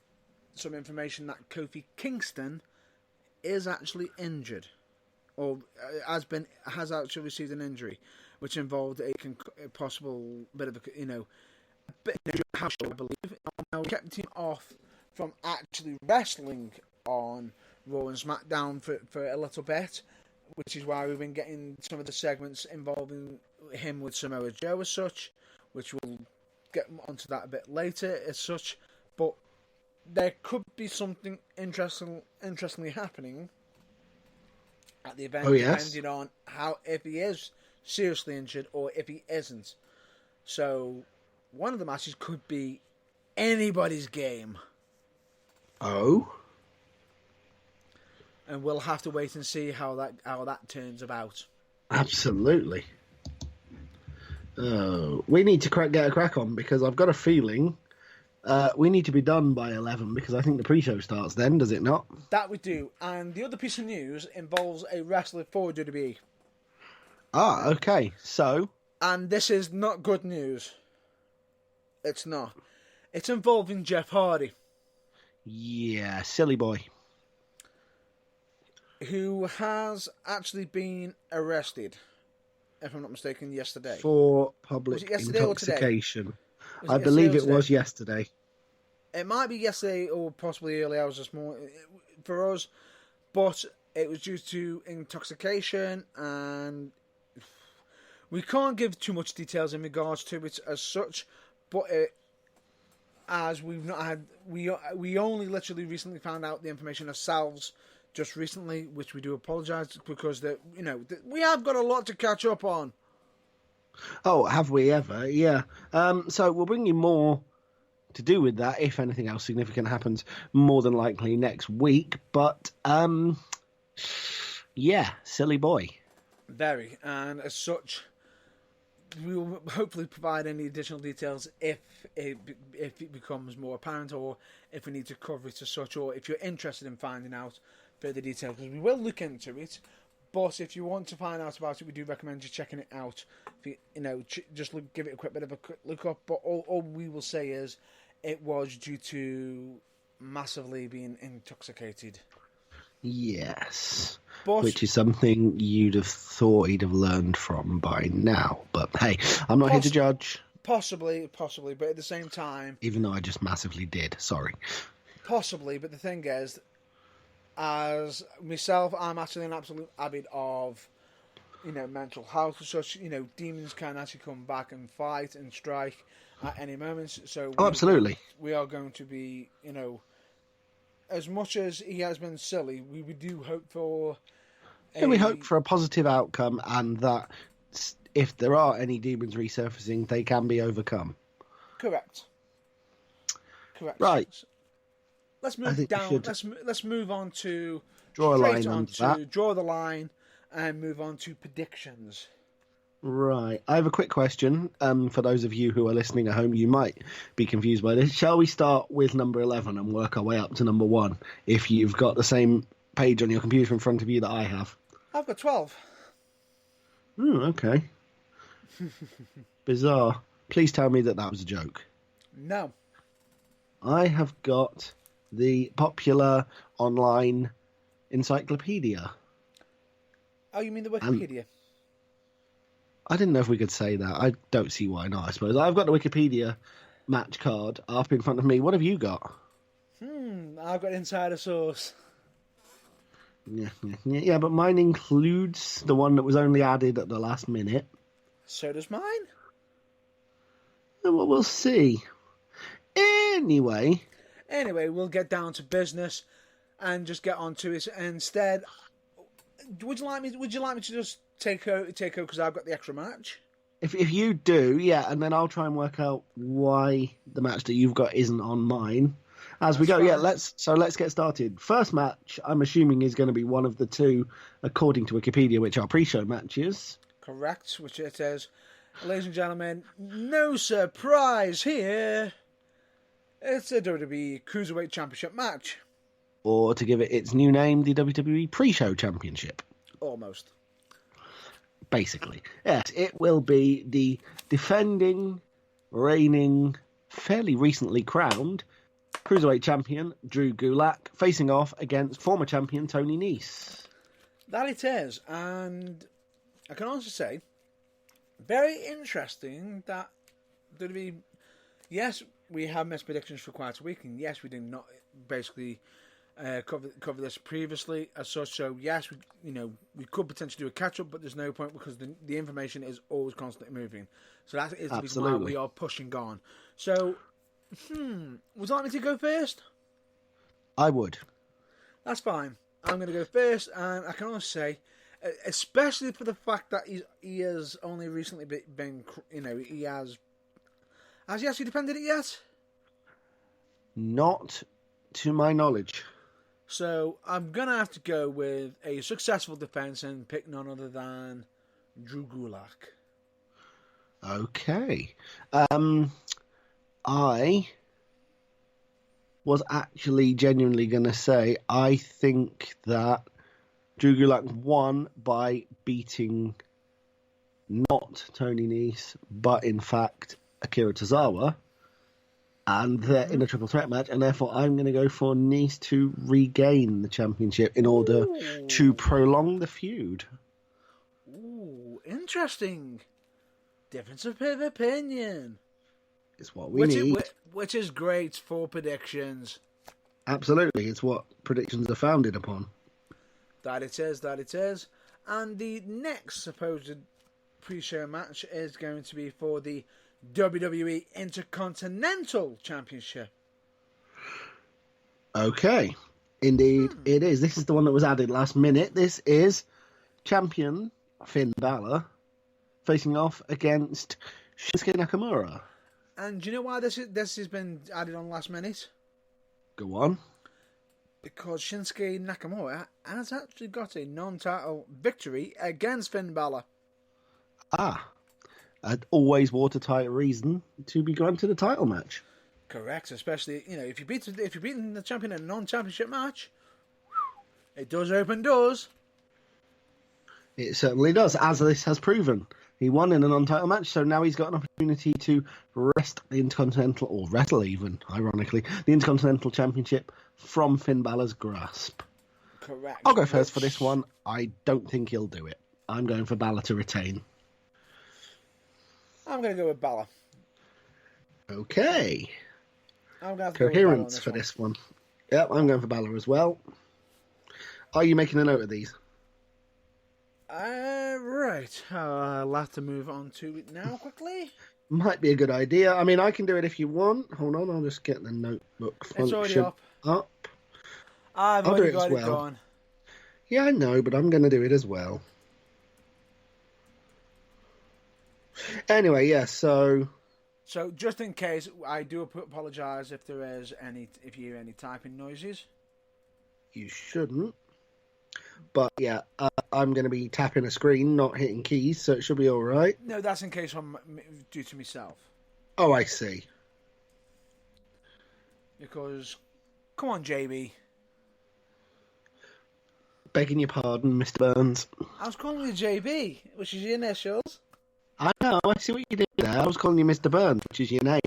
Speaker 1: some information that Kofi Kingston is actually injured. Or has actually received an injury, which involved a possible bit of I believe. Now, kept him off from actually wrestling on Raw and SmackDown for a little bit, which is why we've been getting some of the segments involving him with Samoa Joe as such, which we'll get onto that a bit later as such. But there could be something interestingly happening at the event, depending on if he is seriously injured or if he isn't. So one of the matches could be anybody's game.
Speaker 2: Oh.
Speaker 1: And we'll have to wait and see how that turns about.
Speaker 2: Absolutely. We need to get a crack on, because I've got a feeling we need to be done by 11, because I think the pre-show starts then, does it not?
Speaker 1: That we do. And the other piece of news involves a wrestler for WWE.
Speaker 2: Ah, okay. So?
Speaker 1: And this is not good news. It's not. It's involving Jeff Hardy.
Speaker 2: Yeah, silly boy.
Speaker 1: Who has actually been arrested, if I'm not mistaken, yesterday.
Speaker 2: For public intoxication. I believe it was yesterday.
Speaker 1: It might be yesterday or possibly early hours this morning for us, but it was due to intoxication, and we can't give too much details in regards to it as such, but as we've not had, we only literally recently found out the information ourselves just recently, which we do apologise, because we have got a lot to catch up on.
Speaker 2: Oh, have we ever? Yeah. So we'll bring you more to do with that, if anything else significant happens, more than likely next week. But Yeah, silly boy.
Speaker 1: Very. And as such, we will hopefully provide any additional details if it becomes more apparent, or if we need to cover it as such, or if you're interested in finding out further detail, because we will look into it. But if you want to find out about it, we do recommend you checking it out. If you, just give it a quick bit of a quick look up. But all we will say is it was due to massively being intoxicated.
Speaker 2: Yes.
Speaker 1: But,
Speaker 2: which is something you'd have thought he'd have learned from by now. But hey, I'm not here to judge.
Speaker 1: Possibly, but at the same time...
Speaker 2: Even though I just massively did, sorry.
Speaker 1: Possibly, but the thing is, as myself, I'm actually an absolute avid of, mental health and such. Demons can actually come back and fight and strike at any moment. So
Speaker 2: absolutely.
Speaker 1: We are going to be, as much as he has been silly, we do hope for...
Speaker 2: we hope for a positive outcome, and that if there are any demons resurfacing, they can be overcome.
Speaker 1: Correct.
Speaker 2: Right.
Speaker 1: Let's move down. Let's move on to
Speaker 2: draw a line on that.
Speaker 1: Draw the line and move on to predictions.
Speaker 2: Right. I have a quick question. For those of you who are listening at home, you might be confused by this. Shall we start with number 11 and work our way up to number 1? If you've got the same page on your computer in front of you that I have.
Speaker 1: I've got 12.
Speaker 2: Okay. Bizarre. Please tell me that was a joke.
Speaker 1: No.
Speaker 2: I have got the popular online encyclopedia.
Speaker 1: Oh, you mean the Wikipedia?
Speaker 2: I didn't know if we could say that. I don't see why not, I suppose. I've got the Wikipedia match card up in front of me. What have you got?
Speaker 1: I've got Insider Source.
Speaker 2: Yeah, but mine includes the one that was only added at the last minute.
Speaker 1: So does mine.
Speaker 2: Well, we'll see. Anyway,
Speaker 1: we'll get down to business and just get on to it. Instead, would you like me to just take over because I've got the extra match?
Speaker 2: If you do, yeah, and then I'll try and work out why the match that you've got isn't on mine. As we go, fine. Yeah, let's get started. First match, I'm assuming, is going to be one of the two, according to Wikipedia, which are pre-show matches.
Speaker 1: Correct, which it says, ladies and gentlemen, no surprise here. It's a WWE Cruiserweight Championship match.
Speaker 2: Or to give it its new name, the WWE Pre-Show Championship.
Speaker 1: Almost.
Speaker 2: Basically. Yes, it will be the defending, reigning, fairly recently crowned Cruiserweight Champion Drew Gulak facing off against former champion Tony Nese.
Speaker 1: That it is, and I can also say, very interesting that WWE, yes, we have missed predictions for quite a week, and yes, we did not basically cover this previously as such. So yes, we could potentially do a catch up, but there's no point because the information is always constantly moving. So that is the reason why we are pushing on. So, would you like me to go first?
Speaker 2: I would. That's
Speaker 1: fine. I'm going to go first, and I can also say, especially for the fact that he has only recently been, he has he actually defended it yet?
Speaker 2: Not to my knowledge.
Speaker 1: So I'm going to have to go with a successful defense and pick none other than Drew Gulak.
Speaker 2: Okay. I was actually genuinely going to say I think that Drew Gulak won by beating not Tony Nese, but in fact Akira Tozawa. And they're in a triple threat match, and therefore I'm going to go for Nese to regain the championship in order to prolong the feud.
Speaker 1: Ooh, interesting. Difference of opinion.
Speaker 2: It's what we need.
Speaker 1: Which is great for predictions.
Speaker 2: Absolutely, it's what predictions are founded upon.
Speaker 1: That it is. And the next supposed pre-show match is going to be for the WWE Intercontinental Championship.
Speaker 2: Okay. Indeed, it is. This is the one that was added last minute. This is champion Finn Balor facing off against Shinsuke Nakamura.
Speaker 1: And do you know why this has been added on last minute?
Speaker 2: Go on.
Speaker 1: because Shinsuke Nakamura has actually got a non-title victory against Finn Balor.
Speaker 2: Ah, an always watertight reason to be granted a title match.
Speaker 1: Correct, especially if you're beating the champion in a non-championship match, it does open doors.
Speaker 2: It certainly does, as this has proven. He won in a non-title match, so now he's got an opportunity to wrest the Intercontinental, or wrestle even, ironically, the Intercontinental Championship from Finn Balor's grasp.
Speaker 1: Correct.
Speaker 2: I'll go first for this one. I don't think he'll do it. I'm going for Balor to retain.
Speaker 1: I'm going to go with Balor.
Speaker 2: Okay.
Speaker 1: I'm going to
Speaker 2: Coherence for this one. Yep, I'm going for Balor as well. Are you making a note of these?
Speaker 1: Right. I'll have to move on to it now quickly.
Speaker 2: Might be a good idea. I mean, I can do it if you want. Hold on, I'll just get the notebook function
Speaker 1: It's already up. I've already got it going.
Speaker 2: Yeah, I know, but I'm going to do it as well. Anyway, yeah, so
Speaker 1: just in case, I do apologise if you hear any typing noises.
Speaker 2: You shouldn't. But yeah, I'm going to be tapping a screen, not hitting keys, so it should be all right.
Speaker 1: No, that's in case I'm due to myself.
Speaker 2: Oh, I see.
Speaker 1: Because, come on, JB.
Speaker 2: Begging your pardon, Mr. Burns.
Speaker 1: I was calling you JB, which is your initials.
Speaker 2: I know, I see what you did there. I was calling you Mr. Burns, which is your name.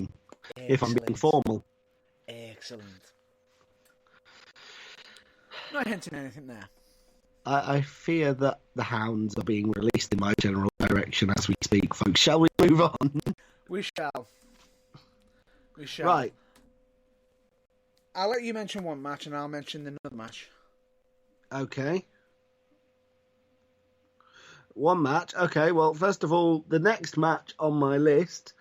Speaker 2: Excellent. If I'm being formal.
Speaker 1: Excellent. Not hinting anything there.
Speaker 2: I fear that the hounds are being released in my general direction as we speak, folks. Shall we move on?
Speaker 1: We shall.
Speaker 2: Right.
Speaker 1: I'll let you mention one match and I'll mention another match.
Speaker 2: Okay. One match. Okay, well, first of all, the next match on my list,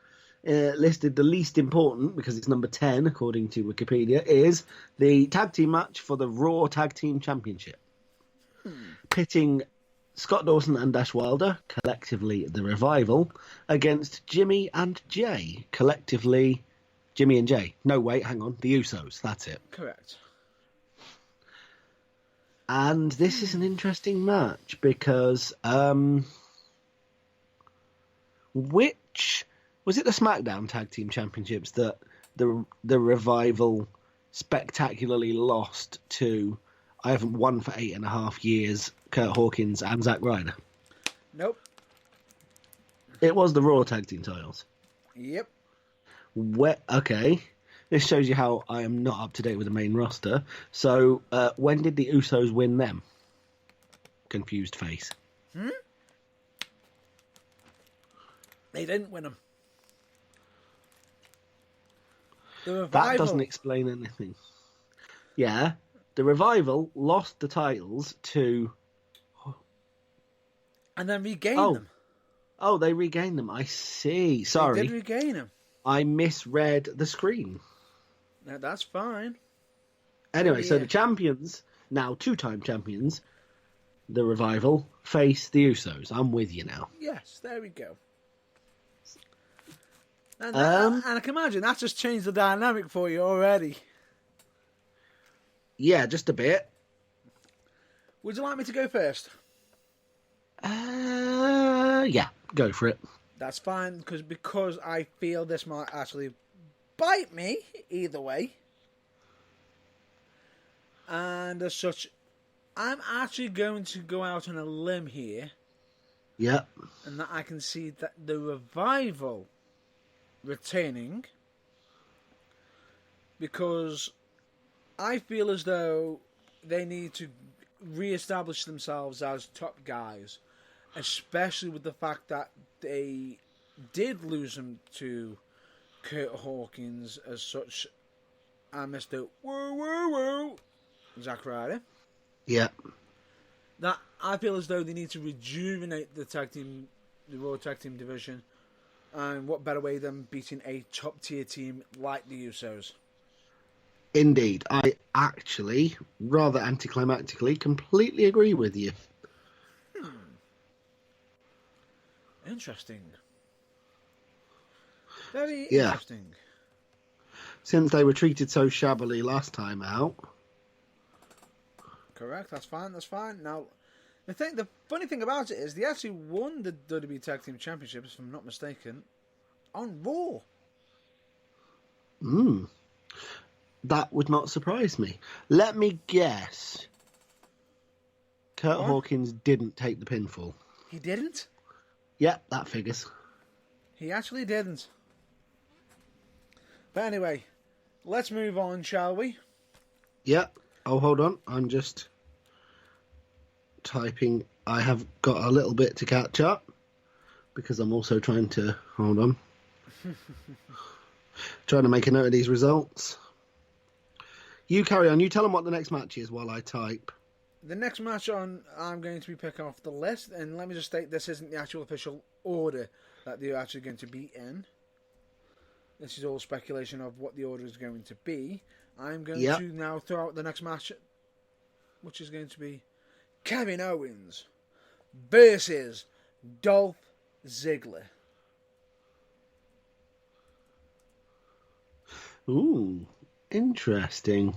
Speaker 2: listed the least important, because it's number 10, according to Wikipedia, is the tag team match for the Raw Tag Team Championship. Pitting Scott Dawson and Dash Wilder, collectively the Revival, against Jimmy and Jay, collectively Jimmy and Jay. No, wait, hang on, the Usos, that's it.
Speaker 1: Correct.
Speaker 2: And this is an interesting match because, which was it the SmackDown Tag Team Championships that the Revival spectacularly lost to, I haven't won for 8.5 years, Kurt Hawkins and Zack Ryder?
Speaker 1: Nope.
Speaker 2: It was the Raw Tag Team titles.
Speaker 1: Yep.
Speaker 2: Okay. This shows you how I am not up to date with the main roster. So, when did the Usos win them? Confused face.
Speaker 1: They didn't win them. The Revival.
Speaker 2: That doesn't explain anything. Yeah, the Revival lost the titles to...
Speaker 1: And then regained them.
Speaker 2: Oh, they regained them. I see. Sorry.
Speaker 1: They did regain them.
Speaker 2: I misread the screen.
Speaker 1: No, that's fine.
Speaker 2: Anyway, so the champions, now two-time champions, the Revival, face the Usos. I'm with you now.
Speaker 1: Yes, there we go. And I can imagine that just changed the dynamic for you already.
Speaker 2: Yeah, just a bit.
Speaker 1: Would you like me to go first?
Speaker 2: Yeah, go for it.
Speaker 1: That's fine, because I feel this might actually bite me either way. And as such, I'm actually going to go out on a limb here.
Speaker 2: Yep.
Speaker 1: And that I can see that the Revival retaining, because I feel as though they need to re-establish themselves as top guys, especially with the fact that they did lose them to Kurt Hawkins as such, and Mr. Woo Woo Woo Zack Ryder.
Speaker 2: Yep.
Speaker 1: That I feel as though they need to rejuvenate the Raw Tag Team division, and what better way than beating a top tier team like the Usos?
Speaker 2: Indeed, I actually, rather anticlimactically, completely agree with you.
Speaker 1: Interesting. Very interesting.
Speaker 2: Since they were treated so shabbily last time out.
Speaker 1: Correct. That's fine. That's fine. Now, the funny thing about it is they actually won the WWE Tag Team Championships, if I'm not mistaken, on Raw.
Speaker 2: That would not surprise me. Let me guess. Kurt Hawkins didn't take the pinfall.
Speaker 1: He didn't?
Speaker 2: Yeah, that figures.
Speaker 1: He actually didn't. But anyway, let's move on, shall we?
Speaker 2: Yeah. Oh, hold on. I'm just typing. I have got a little bit to catch up because I'm also trying to... Hold on. Trying to make a note of these results. You carry on. You tell them what the next match is while I type.
Speaker 1: The next match I'm going to be picking off the list, and let me just state this isn't the actual official order that they're actually going to be in. This is all speculation of what the order is going to be. I'm going to now throw out the next match, which is going to be Kevin Owens versus Dolph Ziggler.
Speaker 2: Ooh, interesting.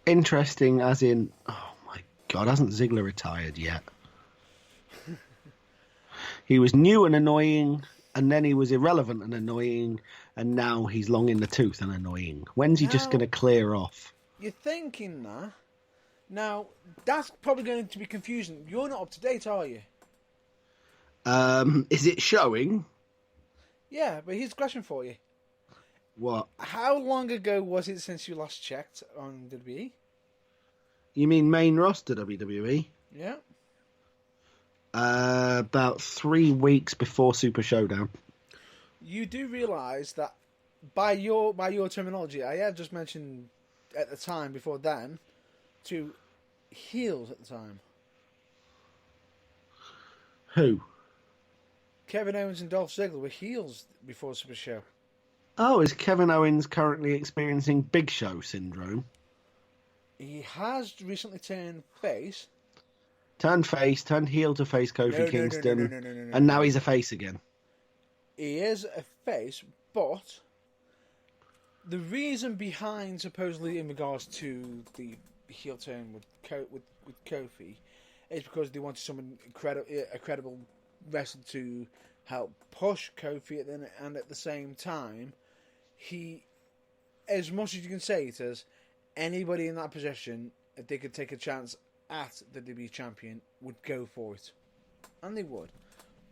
Speaker 2: Interesting as in, oh my God, hasn't Ziggler retired yet? He was new and annoying, and then he was irrelevant and annoying, and now he's long in the tooth and annoying. When's he just going to clear off?
Speaker 1: You're thinking that. Now, that's probably going to be confusing. You're not up to date, are you?
Speaker 2: Is it showing?
Speaker 1: Yeah, but here's a question for you.
Speaker 2: What?
Speaker 1: How long ago was it since you last checked on WWE?
Speaker 2: You mean main roster WWE?
Speaker 1: Yeah.
Speaker 2: About 3 weeks before Super Showdown.
Speaker 1: You do realise that by your terminology, I have just mentioned at the time before then to heels at the time.
Speaker 2: Who?
Speaker 1: Kevin Owens and Dolph Ziggler were heels before Super Show.
Speaker 2: Oh, is Kevin Owens currently experiencing Big Show syndrome?
Speaker 1: He has recently turned face.
Speaker 2: Turned heel to face Kofi Kingston,
Speaker 1: No.
Speaker 2: and now he's a face again.
Speaker 1: He is a face, but the reason behind supposedly in regards to the heel turn with Kofi is because they wanted someone a credible wrestler to help push Kofi, and at the same time, he, as much as you can say it as anybody in that position, if they could take a chance at the WWE champion, would go for it, and they would.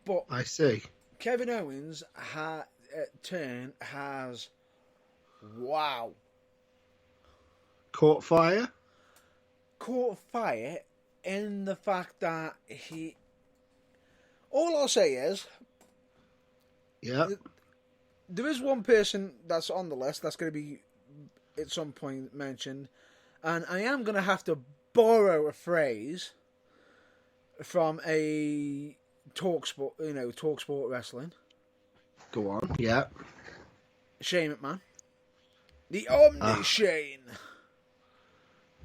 Speaker 1: But
Speaker 2: I see.
Speaker 1: Kevin Owens' turn has, wow,
Speaker 2: caught fire
Speaker 1: in the fact that he. All I'll say is,
Speaker 2: yeah,
Speaker 1: there is one person that's on the list that's going to be at some point mentioned, and I am going to have to borrow a phrase from a TalkSport wrestling.
Speaker 2: Go on, yeah.
Speaker 1: Shane McMahon, the Omni Shane.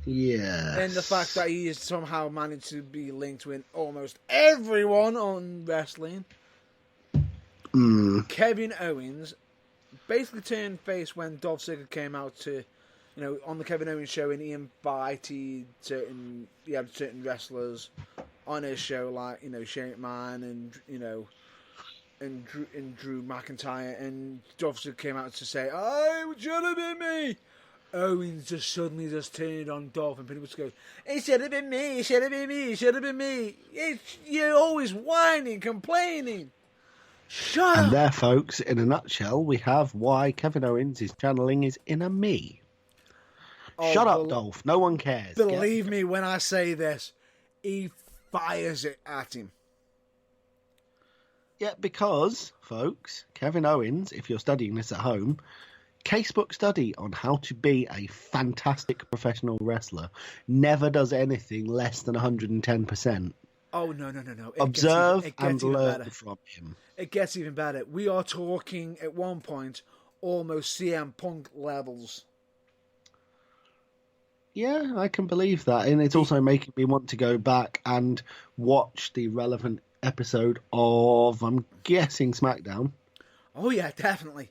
Speaker 2: Yeah.
Speaker 1: And the fact that he has somehow managed to be linked with almost everyone on wrestling. Kevin Owens basically turned face when Dolph Ziggler came out to, on the Kevin Owens show, and he invited certain wrestlers on his show, like, Shane McMahon and Drew McIntyre, and Dolph Ziggler came out to say, "Oh, it should have been me." Owens just suddenly turned on Dolph and pretty much goes, "It should have been me, it should have been me, it should have been me. You're always whining, complaining. Shut up."
Speaker 2: And there, folks, in a nutshell, we have why Kevin Owens is channeling his inner me. Shut up, Dolph. No one cares.
Speaker 1: Believe me when I say this, he fires it at him.
Speaker 2: Yeah, because, folks, Kevin Owens, if you're studying this at home, casebook study on how to be a fantastic professional wrestler, never does anything less than 110%.
Speaker 1: Oh, no.
Speaker 2: Observe and learn from him.
Speaker 1: It gets even better. We are talking, at one point, almost CM Punk levels.
Speaker 2: Yeah, I can believe that. And it's also making me want to go back and watch the relevant episode of, I'm guessing, SmackDown.
Speaker 1: Oh, yeah, definitely.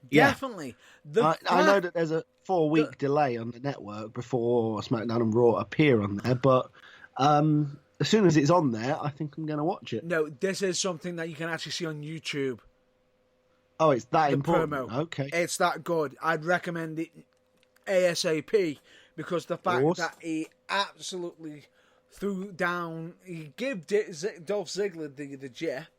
Speaker 2: Yeah.
Speaker 1: Definitely.
Speaker 2: I know that there's a 4-week delay on the network before SmackDown and Raw appear on there, but as soon as it's on there, I think I'm going to watch it.
Speaker 1: No, this is something that you can actually see on YouTube.
Speaker 2: Oh, it's that
Speaker 1: The
Speaker 2: important.
Speaker 1: promo.
Speaker 2: Okay.
Speaker 1: It's that good. I'd recommend it ASAP because the fact that he absolutely threw down, he gave Dolph Ziggler the Jeff,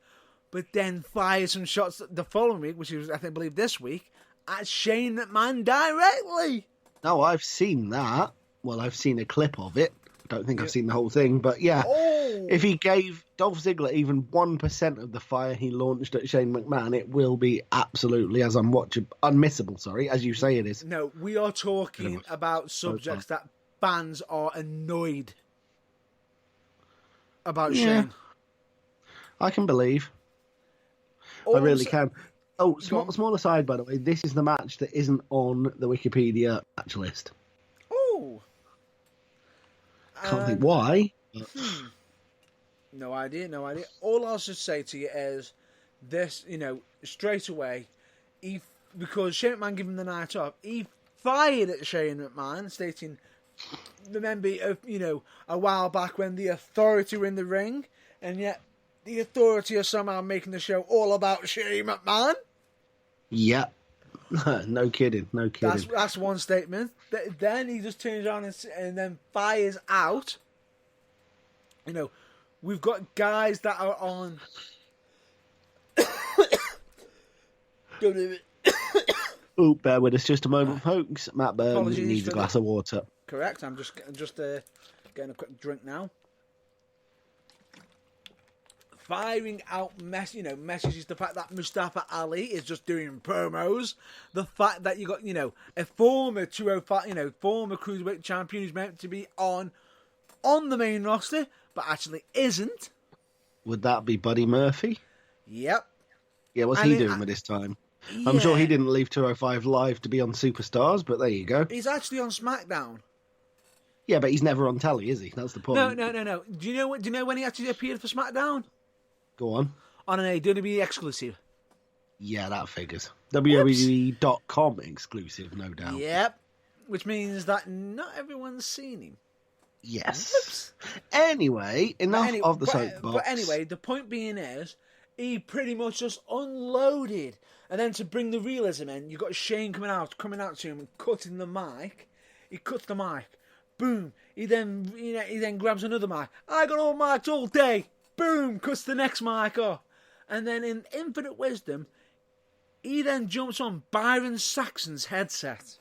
Speaker 1: but then fired some shots the following week, which was, I believe this week, at Shane McMahon directly.
Speaker 2: No, I've seen that. Well, I've seen a clip of it. I don't think I've seen the whole thing, but yeah.
Speaker 1: Oh.
Speaker 2: If he gave Dolph Ziggler even 1% of the fire he launched at Shane McMahon, it will be absolutely, as unmissable, sorry, as you say it is.
Speaker 1: No, we are talking about subjects that fans are annoyed about Shane.
Speaker 2: I can believe. I really can. Oh, small aside, by the way, this is the match that isn't on the Wikipedia match list.
Speaker 1: Oh.
Speaker 2: Can't think why.
Speaker 1: No idea. All I'll just say to you is this, straight away, because Shane McMahon gave him the night off, he fired at Shane McMahon, stating, remember, a while back when the Authority were in the ring, and yet the Authority are somehow making the show all about Shane McMahon?
Speaker 2: Yeah. No kidding.
Speaker 1: That's one statement. Then he just turns around and then fires out. We've got guys that are on.
Speaker 2: Oh, bear with us just a moment, folks. Matt Burns needs a glass of water.
Speaker 1: Correct. I'm just getting a quick drink now. Firing out messages. The fact that Mustafa Ali is just doing promos. The fact that you got a former 205 former cruiserweight champion who's meant to be on the main roster but actually isn't.
Speaker 2: Would that be Buddy Murphy?
Speaker 1: Yep.
Speaker 2: Yeah, what's he doing with his time? Yeah. I'm sure he didn't leave 205 Live to be on Superstars, but there you go.
Speaker 1: He's actually on SmackDown.
Speaker 2: Yeah, but he's never on telly, is he? That's the point.
Speaker 1: No. Do you know when he actually appeared for SmackDown?
Speaker 2: Go on.
Speaker 1: On an WWE exclusive.
Speaker 2: Yeah, that figures. WWE.com exclusive, no doubt.
Speaker 1: Yep. Which means that not everyone's seen him.
Speaker 2: Yes.
Speaker 1: Whoops.
Speaker 2: Anyway, enough of the soapbox.
Speaker 1: But anyway, the point being is, he pretty much just unloaded. And then to bring the realism in, you've got Shane coming out to him and cutting the mic. He cuts the mic. Boom. He then grabs another mic. I got all mics all day. Boom. Cuts the next mic off. And then in infinite wisdom, he then jumps on Byron Saxon's headset.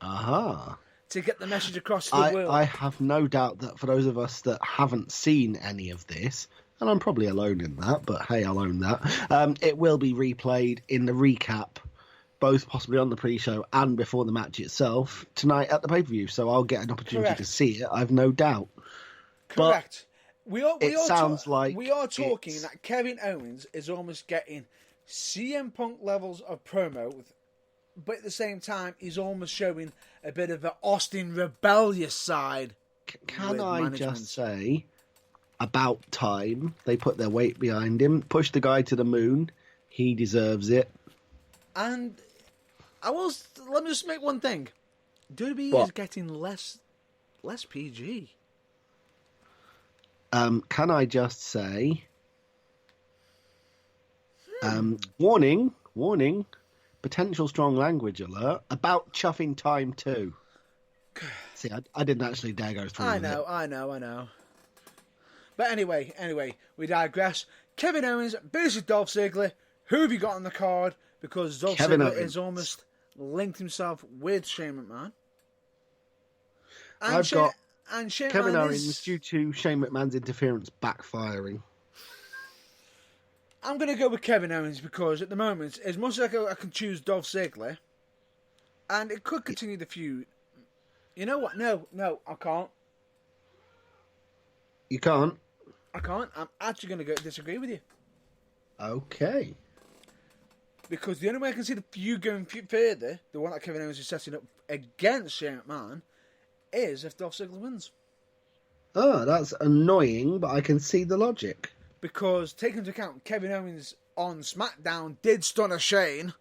Speaker 2: Aha.
Speaker 1: To get the message across to the world.
Speaker 2: I have no doubt that for those of us that haven't seen any of this, and I'm probably alone in that, but hey, I'll own that, it will be replayed in the recap, both possibly on the pre-show and before the match itself, tonight at the pay-per-view, so I'll get an opportunity to see it, I've no doubt.
Speaker 1: Correct. We are talking
Speaker 2: that
Speaker 1: Kevin Owens is almost getting CM Punk levels of promo, but at the same time, he's almost showing a bit of an Austin rebellious side.
Speaker 2: Can I just say, about time they put their weight behind him, push the guy to the moon. He deserves it.
Speaker 1: And let me just make one thing. WWE is getting less PG.
Speaker 2: Can I just say, warning, potential strong language alert about chuffing time too. See, I didn't actually dare go through
Speaker 1: I know. But anyway, we digress. Kevin Owens versus Dolph Ziggler. Who have you got on the card? Because Dolph Ziggler has almost linked himself with Shane McMahon.
Speaker 2: I've got
Speaker 1: Shane
Speaker 2: Kevin
Speaker 1: McMahon
Speaker 2: Owens due to Shane McMahon's interference backfiring.
Speaker 1: I'm going to go with Kevin Owens because at the moment, as much as I can choose Dolph Ziggler, and it could continue the feud. You know what? No, I can't.
Speaker 2: You can't?
Speaker 1: I can't. I'm actually going to disagree with you.
Speaker 2: Okay.
Speaker 1: Because the only way I can see the feud going further, the one that Kevin Owens is setting up against Shane McMahon, is if Dolph Ziggler wins.
Speaker 2: Oh, that's annoying, but I can see the logic.
Speaker 1: Because, taking into account, Kevin Owens on SmackDown did stun a Shane.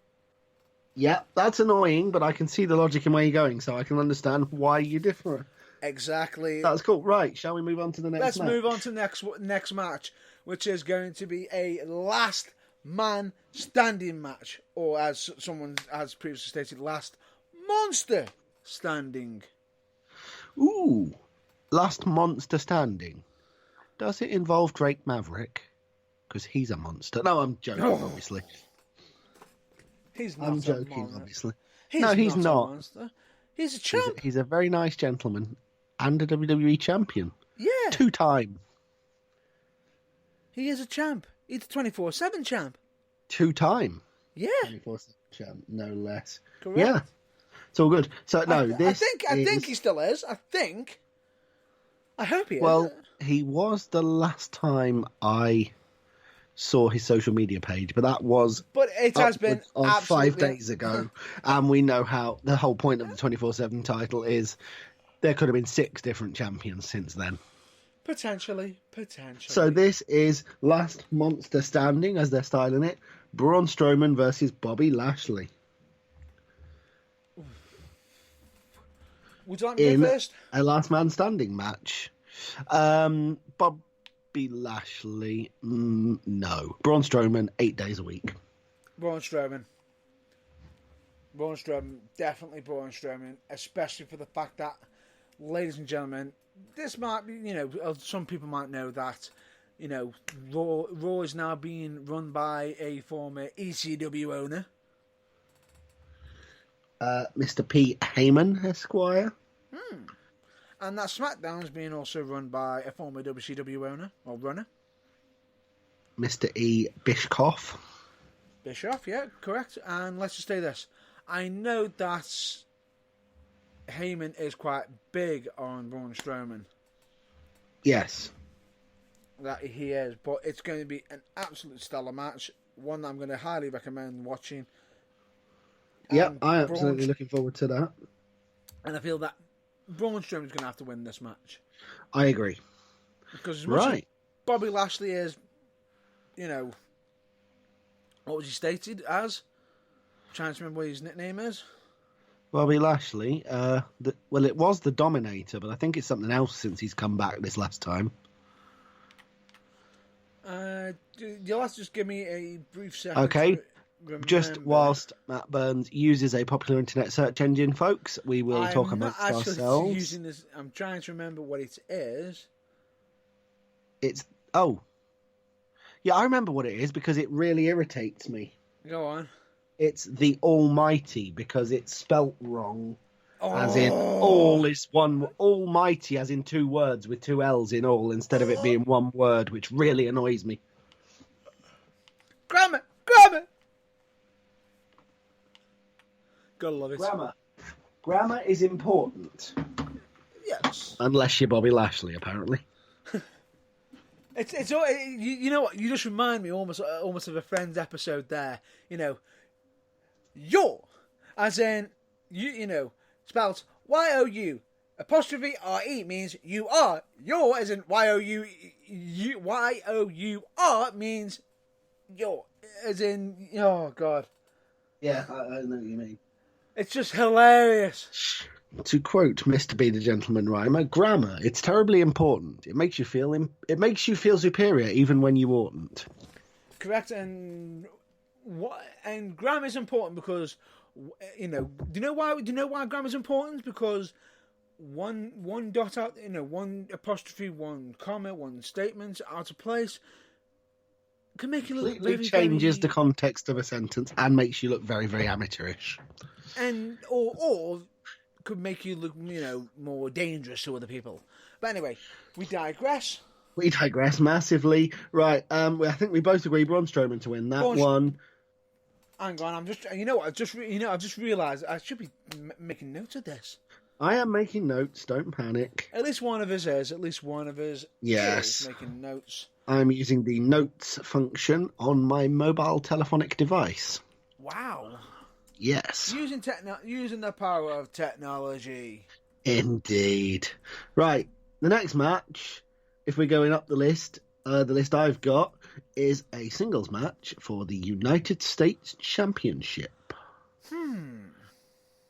Speaker 2: Yeah, that's annoying, but I can see the logic in where you're going, so I can understand why you differ.
Speaker 1: Exactly.
Speaker 2: That's cool. Right, shall we move on to the next
Speaker 1: Let's
Speaker 2: match?
Speaker 1: move on to the next match, which is going to be a last man standing match, or as someone has previously stated, last monster standing.
Speaker 2: Ooh, last monster standing. Does it involve Drake Maverick? Because he's a monster. No, I'm joking, obviously.
Speaker 1: He's not
Speaker 2: I'm joking, obviously.
Speaker 1: He's
Speaker 2: no, he's
Speaker 1: not.
Speaker 2: not.
Speaker 1: A monster. He's a champ.
Speaker 2: He's a very nice gentleman and a WWE champion.
Speaker 1: Yeah.
Speaker 2: 2-time.
Speaker 1: He is a champ. He's a 24/7 champ.
Speaker 2: 2-time.
Speaker 1: Yeah.
Speaker 2: 24/7 champ, no less.
Speaker 1: Correct.
Speaker 2: Yeah. It's all good. So, no,
Speaker 1: I think he still is. I hope he is.
Speaker 2: Well, he was the last time I saw his social media page, but that was
Speaker 1: but it has been
Speaker 2: on 5 days ago. And we know how the whole point of the 24/7 title is there could have been 6 different champions since then.
Speaker 1: Potentially.
Speaker 2: So this is last monster standing, as they're styling it. Braun Strowman versus Bobby Lashley.
Speaker 1: Would you like me to go first?
Speaker 2: A last man standing match. Bobby Lashley, no. Braun Strowman, 8 days a week.
Speaker 1: Braun Strowman, definitely Braun Strowman, especially for the fact that, ladies and gentlemen, this might be, some people might know that, Raw is now being run by a former ECW owner.
Speaker 2: Mr. Pete Heyman, Esquire.
Speaker 1: And that SmackDown is being also run by a former WCW owner, or runner.
Speaker 2: Mr. E. Bischoff.
Speaker 1: Bischoff, yeah, correct. And let's just say this. I know that Heyman is quite big on Braun Strowman.
Speaker 2: Yes.
Speaker 1: That he is, but it's going to be an absolute stellar match. One that I'm going to highly recommend watching.
Speaker 2: Yep, I'm absolutely looking forward to that.
Speaker 1: And I feel that Braun Strowman's going to have to win this match.
Speaker 2: I agree.
Speaker 1: Because as much as Bobby Lashley is, what was he stated as? I'm trying to remember what his nickname is.
Speaker 2: Bobby Lashley, it was the Dominator, but I think it's something else since he's come back this last time.
Speaker 1: You'll have to just give me a brief second.
Speaker 2: Okay. Just whilst Matt Burns uses a popular internet search engine, folks, we will talk amongst ourselves.
Speaker 1: Using this, I'm trying to remember what it is.
Speaker 2: Yeah, I remember what it is because it really irritates me.
Speaker 1: Go on.
Speaker 2: It's the Almighty because it's spelt wrong. As in, all is one. Almighty, as in 2 words with 2 L's in all instead of it being 1 word, which really annoys me.
Speaker 1: Grammar. Gotta love it.
Speaker 2: Grammar is important.
Speaker 1: Yes.
Speaker 2: Unless you're Bobby Lashley, apparently.
Speaker 1: It's you know what? You just remind me almost of a Friends episode there. You're, as in spelled Y-O-U apostrophe R-E means you are. You're, as in Y-O-U-R means you're, as in oh god.
Speaker 2: Yeah, I know what you mean.
Speaker 1: It's just hilarious.
Speaker 2: To quote Mr. B the Gentleman Rhymer, grammar, it's terribly important. It makes you feel superior even when you oughtn't. Correct,
Speaker 1: and grammar is important because do you know why grammar is important? Because one dot out, one apostrophe, one comma, one statement out of place can make you look
Speaker 2: completely changes the context of a sentence and makes you look very, very amateurish.
Speaker 1: And or could make you look, more dangerous to other people. But anyway, we digress.
Speaker 2: We digress massively. Right, I think we both agree Braun Strowman to win that one.
Speaker 1: Hang on, I've just realised I should be making notes of this.
Speaker 2: I am making notes, don't panic.
Speaker 1: At least one of us is.
Speaker 2: Yes.
Speaker 1: Is making notes.
Speaker 2: I'm using the notes function on my mobile telephonic device.
Speaker 1: Wow.
Speaker 2: Yes.
Speaker 1: Using the power of technology.
Speaker 2: Indeed. Right, the next match, if we're going up the list I've got is a singles match for the United States Championship.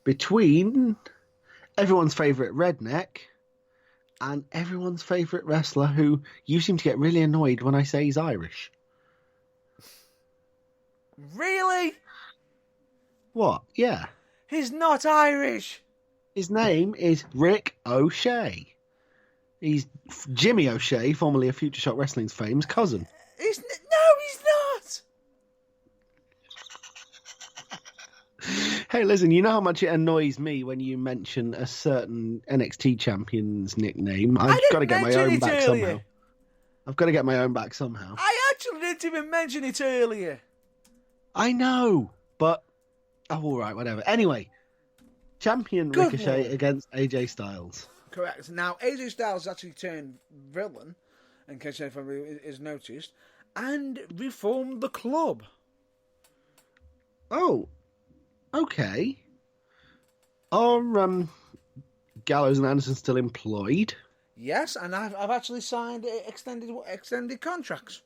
Speaker 2: Between everyone's favourite redneck and everyone's favourite wrestler who you seem to get really annoyed when I say he's Irish.
Speaker 1: Really?
Speaker 2: What? Yeah.
Speaker 1: He's not Irish.
Speaker 2: His name is Rick O'Shea. He's Jimmy O'Shea, formerly of Future Shock Wrestling's fame's cousin.
Speaker 1: He's not.
Speaker 2: Hey, listen, you know how much it annoys me when you mention a certain NXT champion's nickname? I've got to get my own back somehow. I've got to get my own back somehow.
Speaker 1: I actually didn't even mention it earlier.
Speaker 2: I know, but... Oh, all right, whatever. Anyway, champion
Speaker 1: Good
Speaker 2: Ricochet
Speaker 1: Lord.
Speaker 2: against AJ Styles.
Speaker 1: Correct. Now, AJ Styles actually turned villain, in case anyone is noticed, and reformed the club.
Speaker 2: Oh, okay. Are Gallows and Anderson still employed?
Speaker 1: Yes, and I've actually signed extended contracts.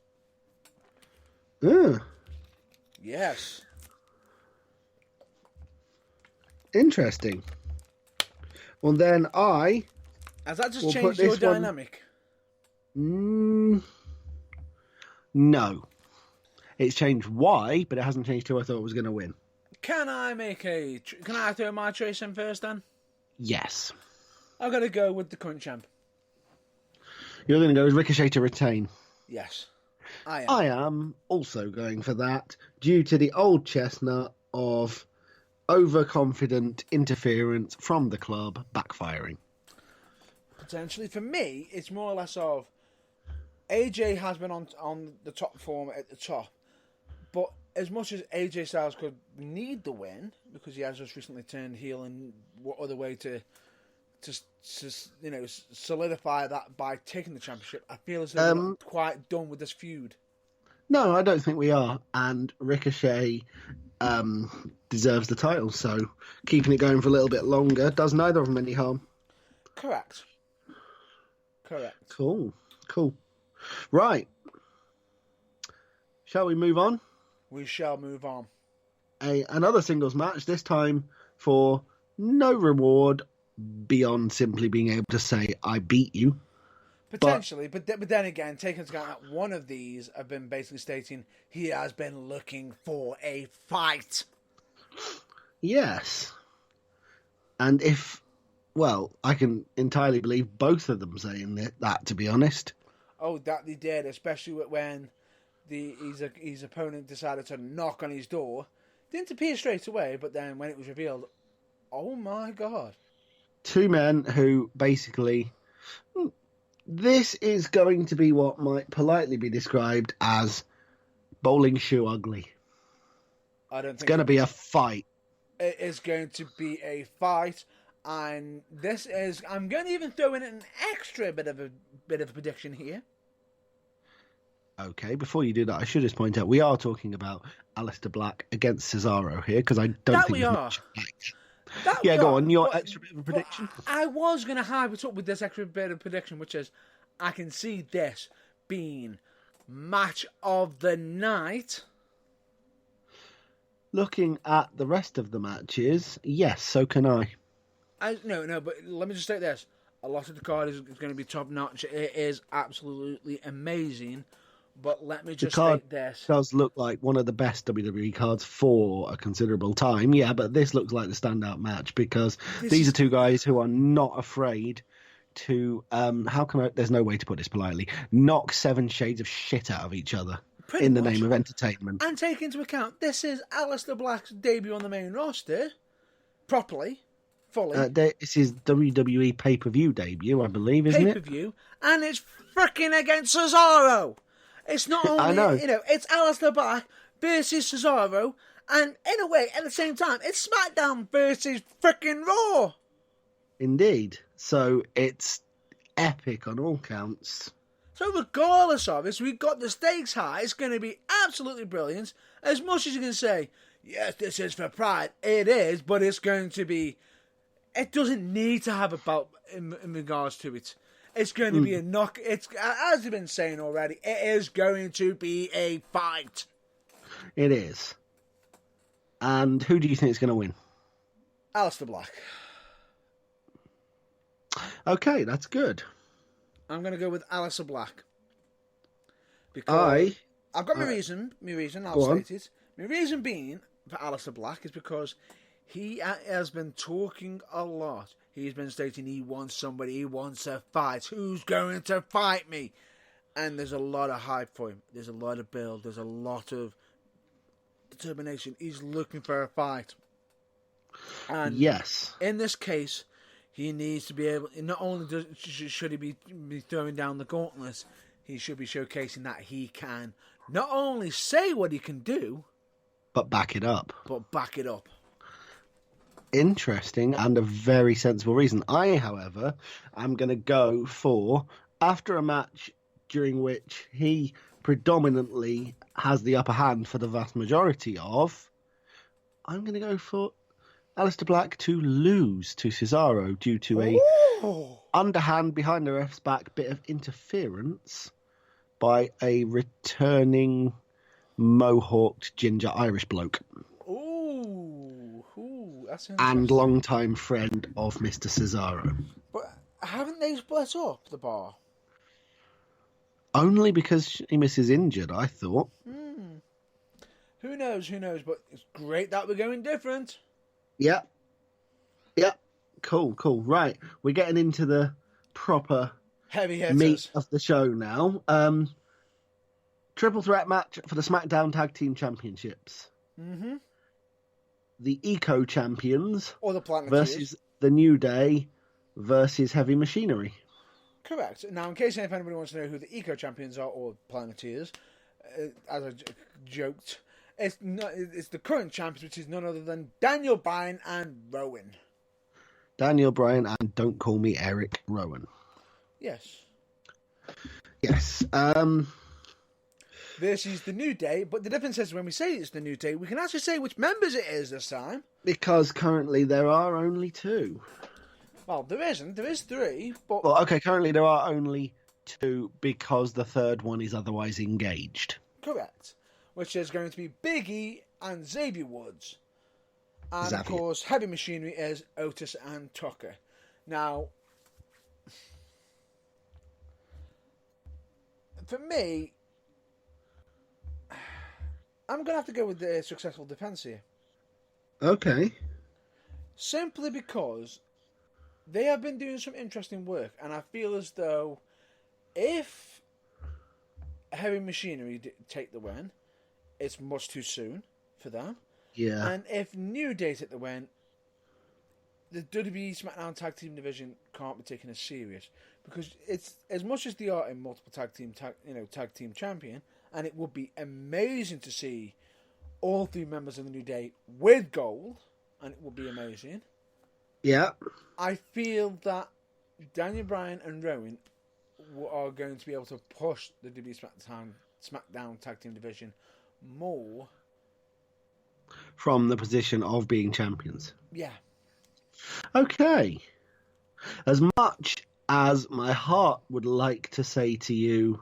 Speaker 1: Yes.
Speaker 2: Interesting. Well, then
Speaker 1: Has that just
Speaker 2: We'll
Speaker 1: changed
Speaker 2: put
Speaker 1: your
Speaker 2: this one-
Speaker 1: dynamic?
Speaker 2: No. It's changed why, but it hasn't changed who I thought was going to win.
Speaker 1: Can I throw my choice in first then?
Speaker 2: Yes.
Speaker 1: I'm going to go with the current champ.
Speaker 2: You're going to go with Ricochet to retain.
Speaker 1: Yes. I am.
Speaker 2: I am also going for that due to the old chestnut of overconfident interference from the club backfiring.
Speaker 1: Potentially. For me, it's more or less of AJ has been on the top form at the top, but as much as AJ Styles could need the win, because he has just recently turned heel, and what other way to solidify that by taking the championship, I feel as though we're not quite done with this feud.
Speaker 2: No, I don't think we are. And Ricochet deserves the title, so keeping it going for a little bit longer does neither of them any harm.
Speaker 1: Correct.
Speaker 2: Cool. Right. Shall we move on?
Speaker 1: We shall move on.
Speaker 2: Another singles match, this time for no reward beyond simply being able to say, I beat you.
Speaker 1: Potentially, but then again, take into account that one of these have been basically stating he has been looking for a fight.
Speaker 2: Yes. And I can entirely believe both of them saying that, to be honest.
Speaker 1: Oh, that they did, especially when his opponent decided to knock on his door. Didn't appear straight away, but then when it was revealed, oh my God.
Speaker 2: Two men who basically... This is going to be what might politely be described as bowling shoe ugly.
Speaker 1: I don't think
Speaker 2: it's going to be a fight.
Speaker 1: It is going to be a fight, and this is... I'm going to even throw in an extra bit of a prediction here.
Speaker 2: Okay, before you do that, I should just point out we are talking about Aleister Black against Cesaro here, because I don't think
Speaker 1: we are.
Speaker 2: Yeah, go on. Your extra bit of a prediction.
Speaker 1: I was going to hype it up with this extra bit of prediction, which is I can see this being match of the night.
Speaker 2: Looking at the rest of the matches, yes, so can I.
Speaker 1: No, but let me just say this. A lot of the card is going to be top notch. It is absolutely amazing. But let me just state this.
Speaker 2: It does look like one of the best WWE cards for a considerable time. Yeah, but this looks like the standout match because these are two guys who are not afraid to, there's no way to put this politely, knock 7 shades of shit out of each other in the name of entertainment.
Speaker 1: And take into account, this is Aleister Black's debut on the main roster, fully.
Speaker 2: This is WWE pay-per-view debut, I believe, isn't it?
Speaker 1: Pay-per-view, and it's freaking against Cesaro. It's not only,
Speaker 2: I know.
Speaker 1: It's Aleister Black versus Cesaro, and in a way, at the same time, it's SmackDown versus freaking Raw.
Speaker 2: Indeed. So it's epic on all counts.
Speaker 1: So regardless of this, we've got the stakes high. It's going to be absolutely brilliant. As much as you can say, yes, this is for pride, it is, but it's going to be... It doesn't need to have a belt in regards to it. It's going to be a knock. It's, as you've been saying already, it is going to be a fight.
Speaker 2: It is. And who do you think is going to win?
Speaker 1: Aleister Black.
Speaker 2: Okay, that's good.
Speaker 1: I'm going to go with Aleister Black. Because I've got my reason. I'll state it. My reason being for Aleister Black is because he has been talking a lot. He's been stating he wants somebody, he wants a fight. Who's going to fight me? And there's a lot of hype for him. There's a lot of build. There's a lot of determination. He's looking for a fight. And
Speaker 2: yes,
Speaker 1: in this case, he needs to be able. Not only should he be throwing down the gauntlet, he should be showcasing that he can not only say what he can do,
Speaker 2: but back it up. Interesting and a very sensible reason. I, however, am going to go for, after a match during which he predominantly has the upper hand for the vast majority of, I'm going to go for Aleister Black to lose to Cesaro due to a underhand behind the ref's back bit of interference by a returning mohawked ginger Irish bloke.
Speaker 1: That's
Speaker 2: and longtime friend of Mr. Cesaro.
Speaker 1: But haven't they split up the bar?
Speaker 2: Only because Sheamus is injured, I thought.
Speaker 1: Who knows, but it's great that we're going different.
Speaker 2: Yep. Cool. Right, we're getting into the proper
Speaker 1: heavy hitters
Speaker 2: meat of the show now. Triple threat match for the SmackDown Tag Team Championships.
Speaker 1: Mm-hmm.
Speaker 2: The Eco Champions
Speaker 1: or the Planeteers
Speaker 2: versus the New Day versus Heavy Machinery.
Speaker 1: Correct. Now, in case if anybody wants to know who the Eco Champions are or Planeteers, as I joked, it's the current champions, which is none other than Daniel Bryan and Rowan.
Speaker 2: Daniel Bryan and don't call me Eric Rowan.
Speaker 1: Yes. This is the New Day, but the difference is when we say it's the New Day, we can actually say which members it is this time.
Speaker 2: Because currently there are only two.
Speaker 1: Well, there isn't. There is three, but...
Speaker 2: Well, okay, currently there are only two because the third one is otherwise engaged.
Speaker 1: Correct. Which is going to be Big E and Xavier Woods. And,
Speaker 2: Xavier.
Speaker 1: Of course, Heavy Machinery is Otis and Tucker. Now, for me, I'm going to have to go with the successful defense here.
Speaker 2: Okay.
Speaker 1: Simply because they have been doing some interesting work, and I feel as though if Heavy Machinery take the win, it's much too soon for them.
Speaker 2: Yeah.
Speaker 1: And if New Day take the win, the WWE SmackDown Tag Team division can't be taken as serious because it's as much as they are a multiple tag team champion, and it would be amazing to see all three members of the New Day with gold, and it would be amazing.
Speaker 2: Yeah.
Speaker 1: I feel that Daniel Bryan and Rowan are going to be able to push the WWE SmackDown Tag Team division more
Speaker 2: from the position of being champions.
Speaker 1: Yeah.
Speaker 2: Okay. As much as my heart would like to say to you,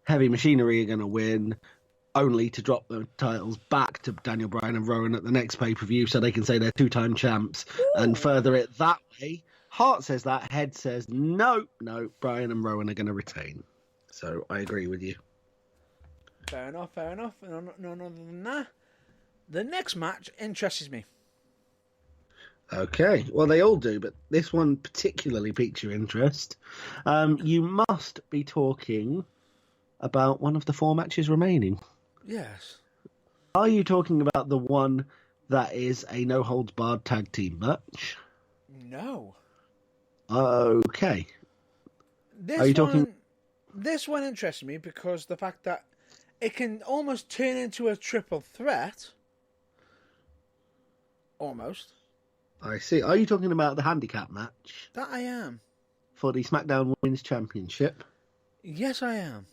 Speaker 2: Heavy Machinery are going to win, only to drop the titles back to Daniel Bryan and Rowan at the next pay-per-view so they can say they're two-time champs and further it that way. Heart says that, head says no, Bryan and Rowan are going to retain. So I agree with you.
Speaker 1: Fair enough. No, other than that, the next match interests me.
Speaker 2: Okay, well they all do, but this one particularly piques your interest. You must be talking about one of the four matches remaining.
Speaker 1: Yes.
Speaker 2: Are you talking about the one that is a no-holds-barred tag team match?
Speaker 1: No.
Speaker 2: Okay.
Speaker 1: This one interests me because the fact that it can almost turn into a triple threat. Almost.
Speaker 2: I see. Are you talking about the handicap match?
Speaker 1: That I am.
Speaker 2: For the SmackDown Women's Championship?
Speaker 1: Yes, I am.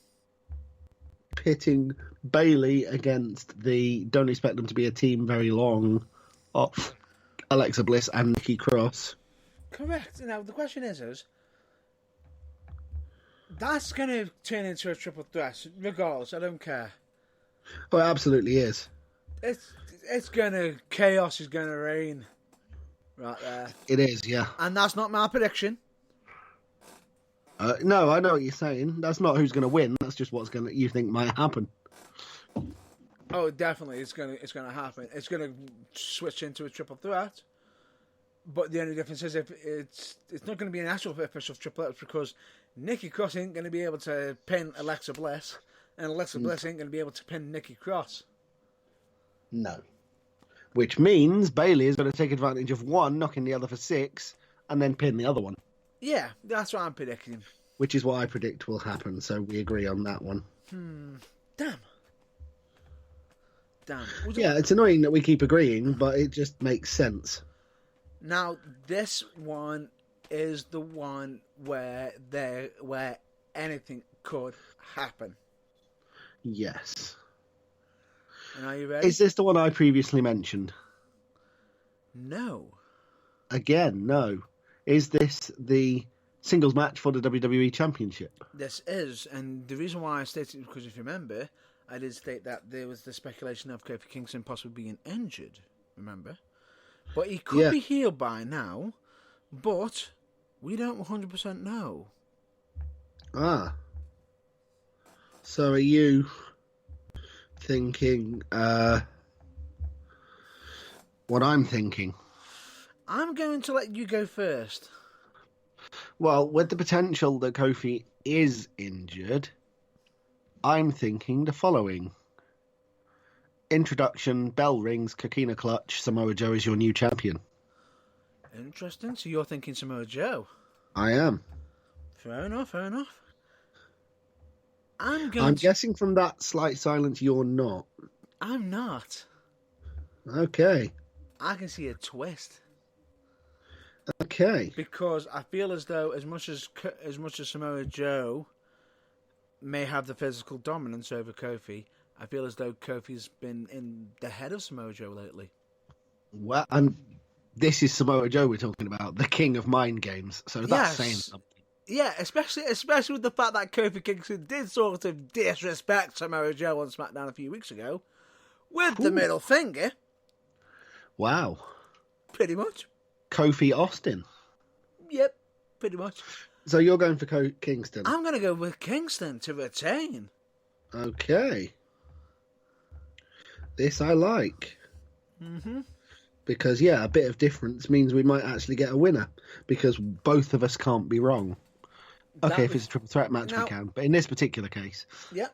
Speaker 2: Pitting Bayley against the don't expect them to be a team very long of Alexa Bliss and Nikki Cross.
Speaker 1: Correct. Now, the question is that's going to turn into a triple threat, regardless. I don't care.
Speaker 2: Oh, it absolutely is.
Speaker 1: chaos is gonna reign right there,
Speaker 2: It is, yeah.
Speaker 1: and that's not my prediction.
Speaker 2: No, I know what you're saying. That's not who's going to win. That's just what's going to you think might happen.
Speaker 1: Oh, definitely, it's gonna happen. It's gonna switch into a triple threat. But the only difference is if it's not going to be an actual official triple threat because Nikki Cross ain't going to be able to pin Alexa Bliss, and Alexa Bliss ain't going to be able to pin Nikki Cross.
Speaker 2: No. Which means Bayley is going to take advantage of one, knocking the other for 6, and then pin the other one.
Speaker 1: Yeah, that's what I'm predicting.
Speaker 2: Which is what I predict will happen, so we agree on that one.
Speaker 1: Damn.
Speaker 2: Yeah, it's annoying that we keep agreeing, but it just makes sense.
Speaker 1: Now, this one is the one where anything could happen.
Speaker 2: Yes.
Speaker 1: And are you ready?
Speaker 2: Is this the one I previously mentioned?
Speaker 1: No.
Speaker 2: Again, no. Is this the singles match for the WWE Championship?
Speaker 1: This is, and the reason why I stated it because if you remember, I did state that there was the speculation of Kofi Kingston possibly being injured. Remember? But he could be healed by now, but we don't 100% know.
Speaker 2: Ah. So are you thinking what I'm thinking?
Speaker 1: I'm going to let you go first.
Speaker 2: Well, with the potential that Kofi is injured, I'm thinking the following. Introduction, bell rings, Coquina clutch, Samoa Joe is your new champion.
Speaker 1: Interesting. So you're thinking Samoa Joe?
Speaker 2: I am.
Speaker 1: Fair enough.
Speaker 2: I'm guessing from that slight silence you're not.
Speaker 1: I'm not.
Speaker 2: Okay.
Speaker 1: I can see a twist.
Speaker 2: Okay.
Speaker 1: Because I feel as though as much as Samoa Joe may have the physical dominance over Kofi, I feel as though Kofi's been in the head of Samoa Joe lately.
Speaker 2: Well, and this is Samoa Joe we're talking about, the king of mind games. So that's saying something.
Speaker 1: Yeah, especially with the fact that Kofi Kingston did sort of disrespect Samoa Joe on SmackDown a few weeks ago with the middle finger.
Speaker 2: Wow.
Speaker 1: Pretty much.
Speaker 2: Kofi Austin.
Speaker 1: Yep, pretty much.
Speaker 2: So you're going for Kingston?
Speaker 1: I'm going to go with Kingston to retain.
Speaker 2: Okay. This I like.
Speaker 1: Mm-hmm.
Speaker 2: Because, yeah, a bit of difference means we might actually get a winner. Because both of us can't be wrong. Okay, if it's a triple threat match, we can. But in this particular case.
Speaker 1: Yeah.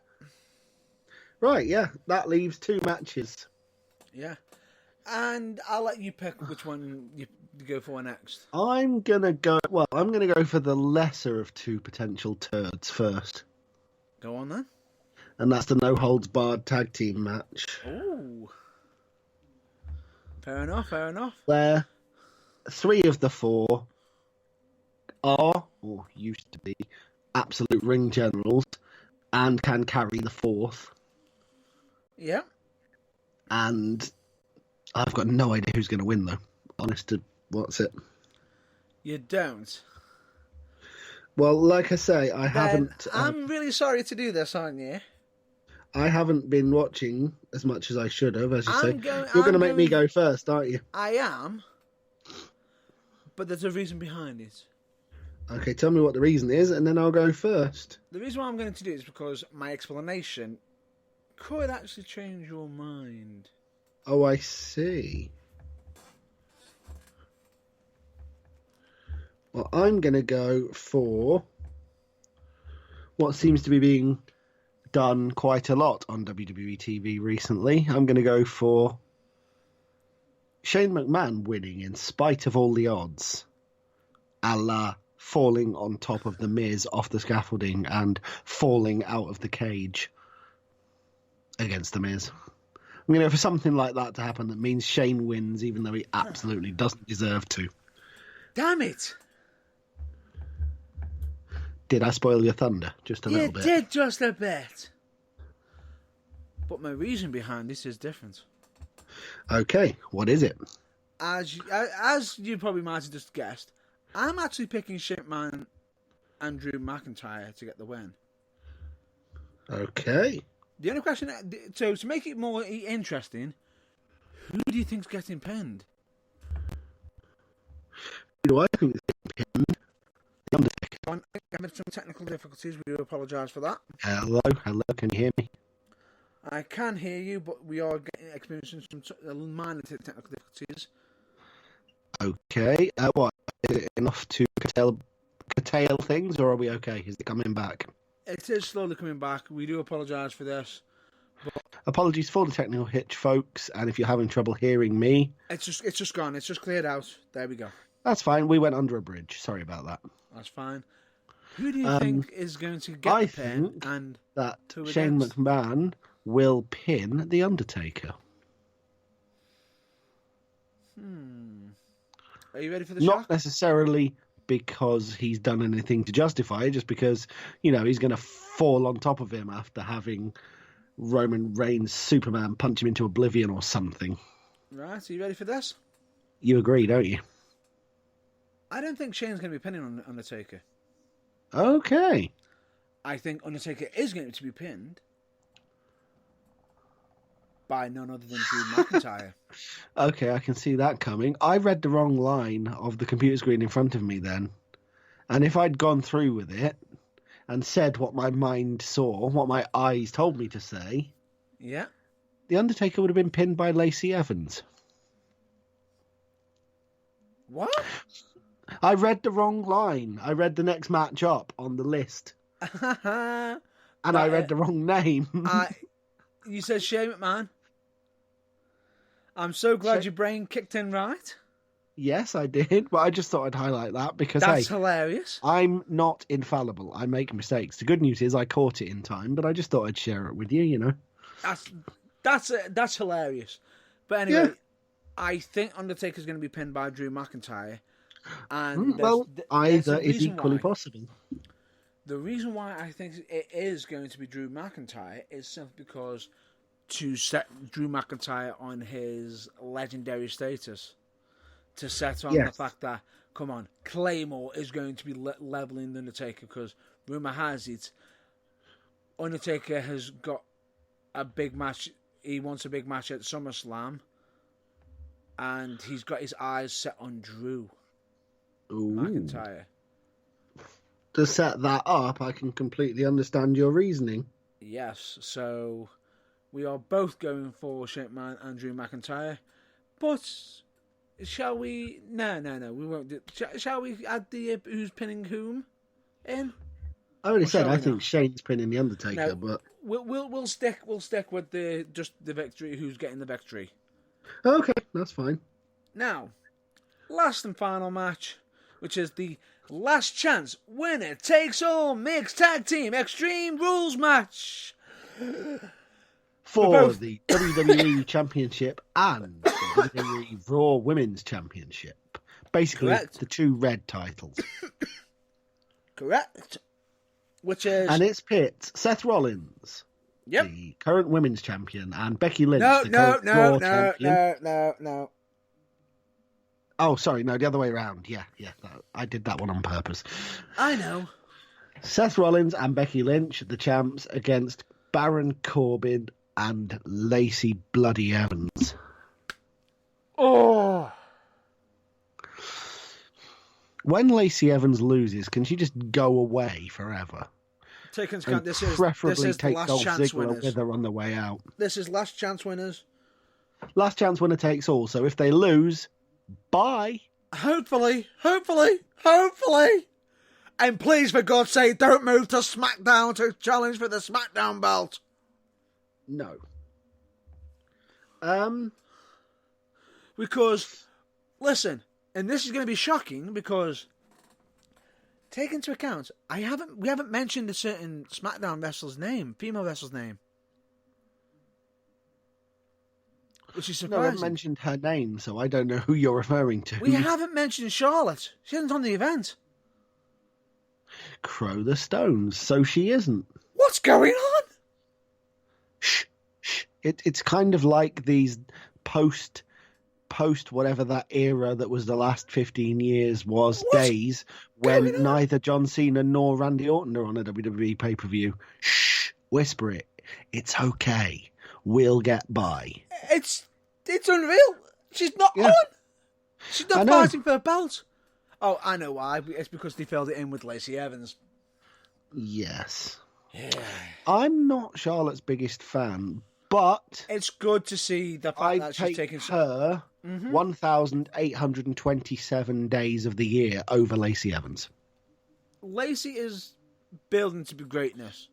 Speaker 2: Right, yeah. That leaves 2 matches.
Speaker 1: Yeah. And I'll let you pick which one you go for next.
Speaker 2: I'm going to go for the lesser of 2 potential turds first.
Speaker 1: Go on then.
Speaker 2: And that's the no holds barred tag team match.
Speaker 1: Ooh. Fair enough.
Speaker 2: Where 3 of the 4 are, or used to be, absolute ring generals and can carry the 4th.
Speaker 1: Yeah.
Speaker 2: And I've got no idea who's going to win, though. Honest to what's it?
Speaker 1: You don't?
Speaker 2: Well, like I say, I haven't...
Speaker 1: I'm really sorry to do this, aren't you?
Speaker 2: I haven't been watching as much as I should have, as you say. You're going to make me go first, aren't you?
Speaker 1: I am. But there's a reason behind it.
Speaker 2: Okay, tell me what the reason is, and then I'll go first.
Speaker 1: The reason why I'm going to do it is because my explanation could actually change your mind.
Speaker 2: Oh, I see. Well, I'm going to go for what seems to be being done quite a lot on WWE TV recently. I'm going to go for Shane McMahon winning in spite of all the odds, a la falling on top of The Miz off the scaffolding and falling out of the cage against The Miz. I'm going to go for something like that to happen that means Shane wins even though he absolutely doesn't deserve to.
Speaker 1: Damn it!
Speaker 2: Did I spoil your thunder just a little bit?
Speaker 1: You did just a bit. But my reason behind this is different.
Speaker 2: Okay, what is it?
Speaker 1: As you probably might have just guessed, I'm actually picking Shane McMahon and Drew McIntyre to get the win.
Speaker 2: Okay.
Speaker 1: The only question, so to make it more interesting, Who do you think's getting pinned?
Speaker 2: Who do I think is getting pinned? The Undertaker.
Speaker 1: Having some technical difficulties. We do apologise for that.
Speaker 2: Hello, can you hear me?
Speaker 1: I can hear you, but we are experiencing some minor technical difficulties.
Speaker 2: Okay, what? Is it enough to curtail things, or are we okay? Is it coming back?
Speaker 1: It is slowly coming back. We do apologise for this. But
Speaker 2: apologies for the technical hitch, folks, and if you're having trouble hearing me...
Speaker 1: It's just gone. It's just cleared out. There we go.
Speaker 2: That's fine. We went under a bridge. Sorry about that.
Speaker 1: That's fine. Who do you think is going to get the pin? And
Speaker 2: that Shane McMahon will pin The Undertaker.
Speaker 1: Are you ready for the
Speaker 2: Not
Speaker 1: shock?
Speaker 2: necessarily because he's done anything to justify it, just because, he's going to fall on top of him after having Roman Reigns' Superman punch him into oblivion or something.
Speaker 1: Right, are you ready for this?
Speaker 2: You agree, don't you?
Speaker 1: I don't think Shane's going to be pinning on Undertaker.
Speaker 2: Okay.
Speaker 1: I think Undertaker is going to be pinned by none other than Drew McIntyre.
Speaker 2: Okay, I can see that coming. I read the wrong line of the computer screen in front of me then. And if I'd gone through with it and said what my mind saw, what my eyes told me to say,
Speaker 1: yeah,
Speaker 2: The Undertaker would have been pinned by Lacey Evans.
Speaker 1: What?
Speaker 2: I read the wrong line. I read the next match up on the list. And I read the wrong name.
Speaker 1: You said Shane McMahon. I'm so glad your brain kicked in right.
Speaker 2: Yes, I did, but I just thought I'd highlight that because
Speaker 1: that's hilarious.
Speaker 2: I'm not infallible. I make mistakes. The good news is I caught it in time, but I just thought I'd share it with you.
Speaker 1: That's hilarious. But anyway, I think Undertaker's going to be pinned by Drew McIntyre. And
Speaker 2: either is equally possible.
Speaker 1: The reason why I think it is going to be Drew McIntyre is simply because to set Drew McIntyre on his legendary status, to set on the fact that, come on, Claymore is going to be leveling the Undertaker, because rumour has it, Undertaker has got a big match. He wants a big match at SummerSlam, and he's got his eyes set on Drew McIntyre.
Speaker 2: To set that up, I can completely understand your reasoning.
Speaker 1: Yes, so we are both going for Shane McMahon and Drew McIntyre, but shall we? No, we won't do. Shall we add the who's pinning whom in?
Speaker 2: I already said I think Shane's pinning the Undertaker,
Speaker 1: no,
Speaker 2: but
Speaker 1: we'll stick with the victory. Who's getting the victory?
Speaker 2: Okay, that's fine.
Speaker 1: Now, last and final match, which is the last chance winner takes all mixed tag team Extreme Rules match
Speaker 2: for the WWE Championship and the WWE Raw Women's Championship. Basically, the two red titles.
Speaker 1: Correct.
Speaker 2: And it's pit Seth Rollins, the current women's champion, and Becky Lynch, the current Raw champion.
Speaker 1: No.
Speaker 2: Oh, sorry, no, the other way around. Yeah, I did that one on purpose.
Speaker 1: I know.
Speaker 2: Seth Rollins and Becky Lynch, the champs, against Baron Corbin and Lacey Bloody Evans.
Speaker 1: Oh!
Speaker 2: When Lacey Evans loses, can she just go away forever?
Speaker 1: Take into account, this is
Speaker 2: take
Speaker 1: the
Speaker 2: Dolph
Speaker 1: last chance
Speaker 2: Ziggler
Speaker 1: winners.
Speaker 2: with her on the way out.
Speaker 1: This is last chance winners.
Speaker 2: Last chance winner takes all. So if they lose, bye.
Speaker 1: Hopefully. And please, for God's sake, don't move to SmackDown to challenge for the SmackDown belt.
Speaker 2: No.
Speaker 1: Because, listen, and this is going to be shocking because, take into account, we haven't mentioned a certain SmackDown wrestler's name, female wrestler's name. Which is surprising.
Speaker 2: No, I haven't mentioned her name, so I don't know who you're referring to.
Speaker 1: We haven't mentioned Charlotte. She isn't on the event.
Speaker 2: Crow the Stones, so she isn't.
Speaker 1: What's going on?
Speaker 2: Shh. It's kind of like these post whatever that era that was the last 15 years was days when neither John Cena nor Randy Orton are on a WWE pay-per-view. Shh, whisper it. It's okay. We'll get by.
Speaker 1: It's It's unreal. She's not on. She's not fighting for a belt. Oh, I know why. It's because they filled it in with Lacey Evans.
Speaker 2: Yes.
Speaker 1: Yeah.
Speaker 2: I'm not Charlotte's biggest fan, but
Speaker 1: it's good to see the fact that she's taking
Speaker 2: her 1,827 days of the year over Lacey Evans.
Speaker 1: Lacey is building to be greatness.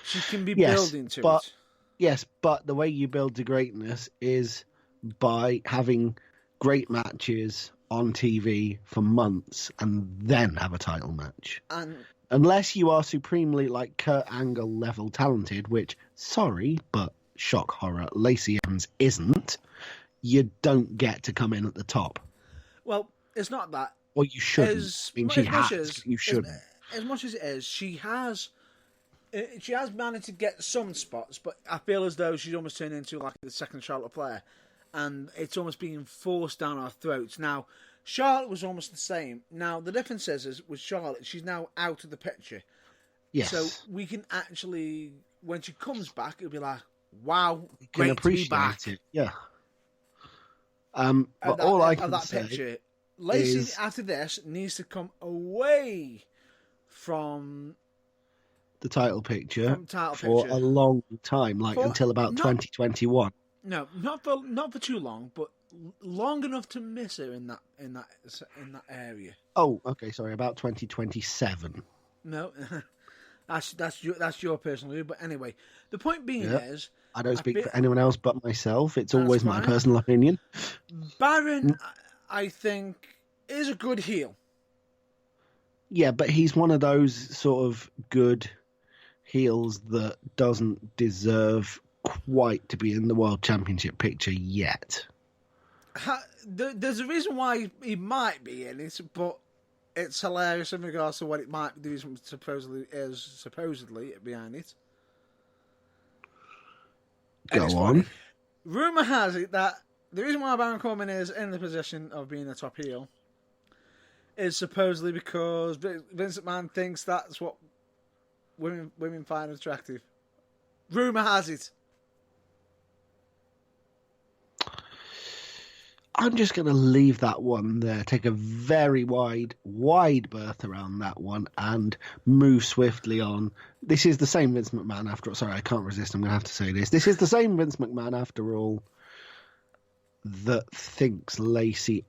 Speaker 1: She can be building to it.
Speaker 2: Yes, but the way you build to greatness is by having great matches on TV for months and then have a title match.
Speaker 1: And
Speaker 2: unless you are supremely like Kurt Angle level talented, which, sorry, but shock horror, Lacey Evans isn't, you don't get to come in at the top.
Speaker 1: Well, it's not that.
Speaker 2: Well, you shouldn't. You shouldn't.
Speaker 1: As much as it is, she has managed to get some spots, but I feel as though she's almost turned into like the second Charlotte Flair, and it's almost being forced down our throats. Now, Charlotte was almost the same. Now, the difference is with Charlotte, she's now out of the picture.
Speaker 2: Yes.
Speaker 1: So we can actually, when she comes back, it'll be like, wow,
Speaker 2: you
Speaker 1: great
Speaker 2: can appreciate
Speaker 1: to be back.
Speaker 2: It. Yeah. But all I can say
Speaker 1: picture, Lacey, after this, needs to come away from
Speaker 2: the title picture for a long time, until about 2021.
Speaker 1: No, not for too long, but long enough to miss her in that area.
Speaker 2: Oh, okay, sorry, about 2027.
Speaker 1: No, that's your personal view. But anyway, the point being is,
Speaker 2: I don't speak for anyone else but myself. It's always my personal opinion.
Speaker 1: Baron, I think, is a good heel.
Speaker 2: Yeah, but he's one of those sort of good heels that doesn't deserve quite to be in the World Championship picture yet.
Speaker 1: There's a reason why he might be in it, but it's hilarious in regards to what it might be. The reason supposedly behind it.
Speaker 2: Go on.
Speaker 1: Rumor has it that the reason why Baron Corbin is in the position of being a top heel is supposedly because Vince McMahon thinks that's what women find attractive. Rumor has it.
Speaker 2: I'm just going to leave that one there, take a very wide berth around that one and move swiftly on. This is the same Vince McMahon after all. Sorry, I can't resist. I'm going to have to say this. This is the same Vince McMahon after all that thinks Lacey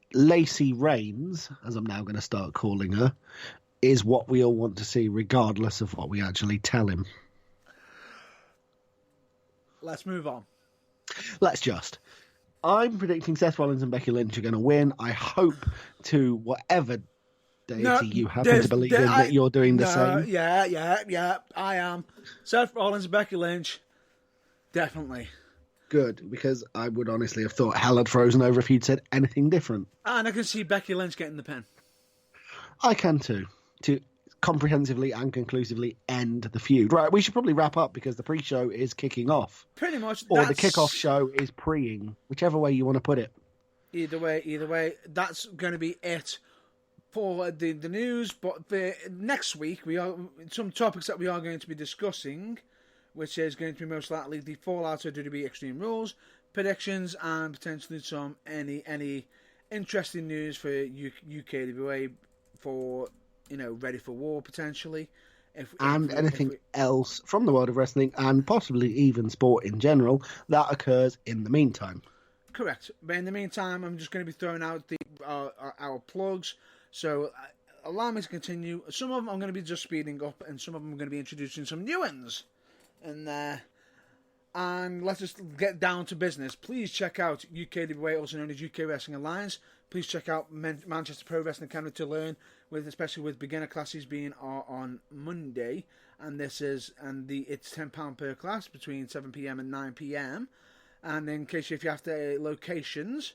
Speaker 2: Reigns, as I'm now going to start calling her, is what we all want to see regardless of what we actually tell him.
Speaker 1: Let's move on.
Speaker 2: Let's just. I'm predicting Seth Rollins and Becky Lynch are going to win. I hope to whatever deity you happen to believe in that you're doing the same.
Speaker 1: Yeah, I am. Seth Rollins and Becky Lynch, definitely.
Speaker 2: Good, because I would honestly have thought hell had frozen over if you'd said anything different.
Speaker 1: And I can see Becky Lynch getting the pin.
Speaker 2: I can too. To comprehensively and conclusively end the feud. Right, we should probably wrap up because the pre-show is kicking off.
Speaker 1: Pretty much.
Speaker 2: Or the kickoff show is pre-ing, whichever way you want to put it.
Speaker 1: Either way, that's going to be it for the news. But for next week, we are some topics that we are going to be discussing, which is going to be most likely the fallout of WWE Extreme Rules, predictions, and potentially some any interesting news for UKWA for Ready for War potentially,
Speaker 2: anything else from the world of wrestling and possibly even sport in general that occurs in the meantime.
Speaker 1: Correct. But in the meantime, I'm just going to be throwing out our plugs. So allow me to continue. Some of them I'm going to be just speeding up, and some of them I'm going to be introducing some new ones in there. And let's just get down to business. Please check out UKWA, also known as UK Wrestling Alliance. Please check out Manchester Pro Wrestling Academy to learn, especially with beginner classes being on Monday. And it's £10 per class between 7 PM and 9 PM. And in case if you have the locations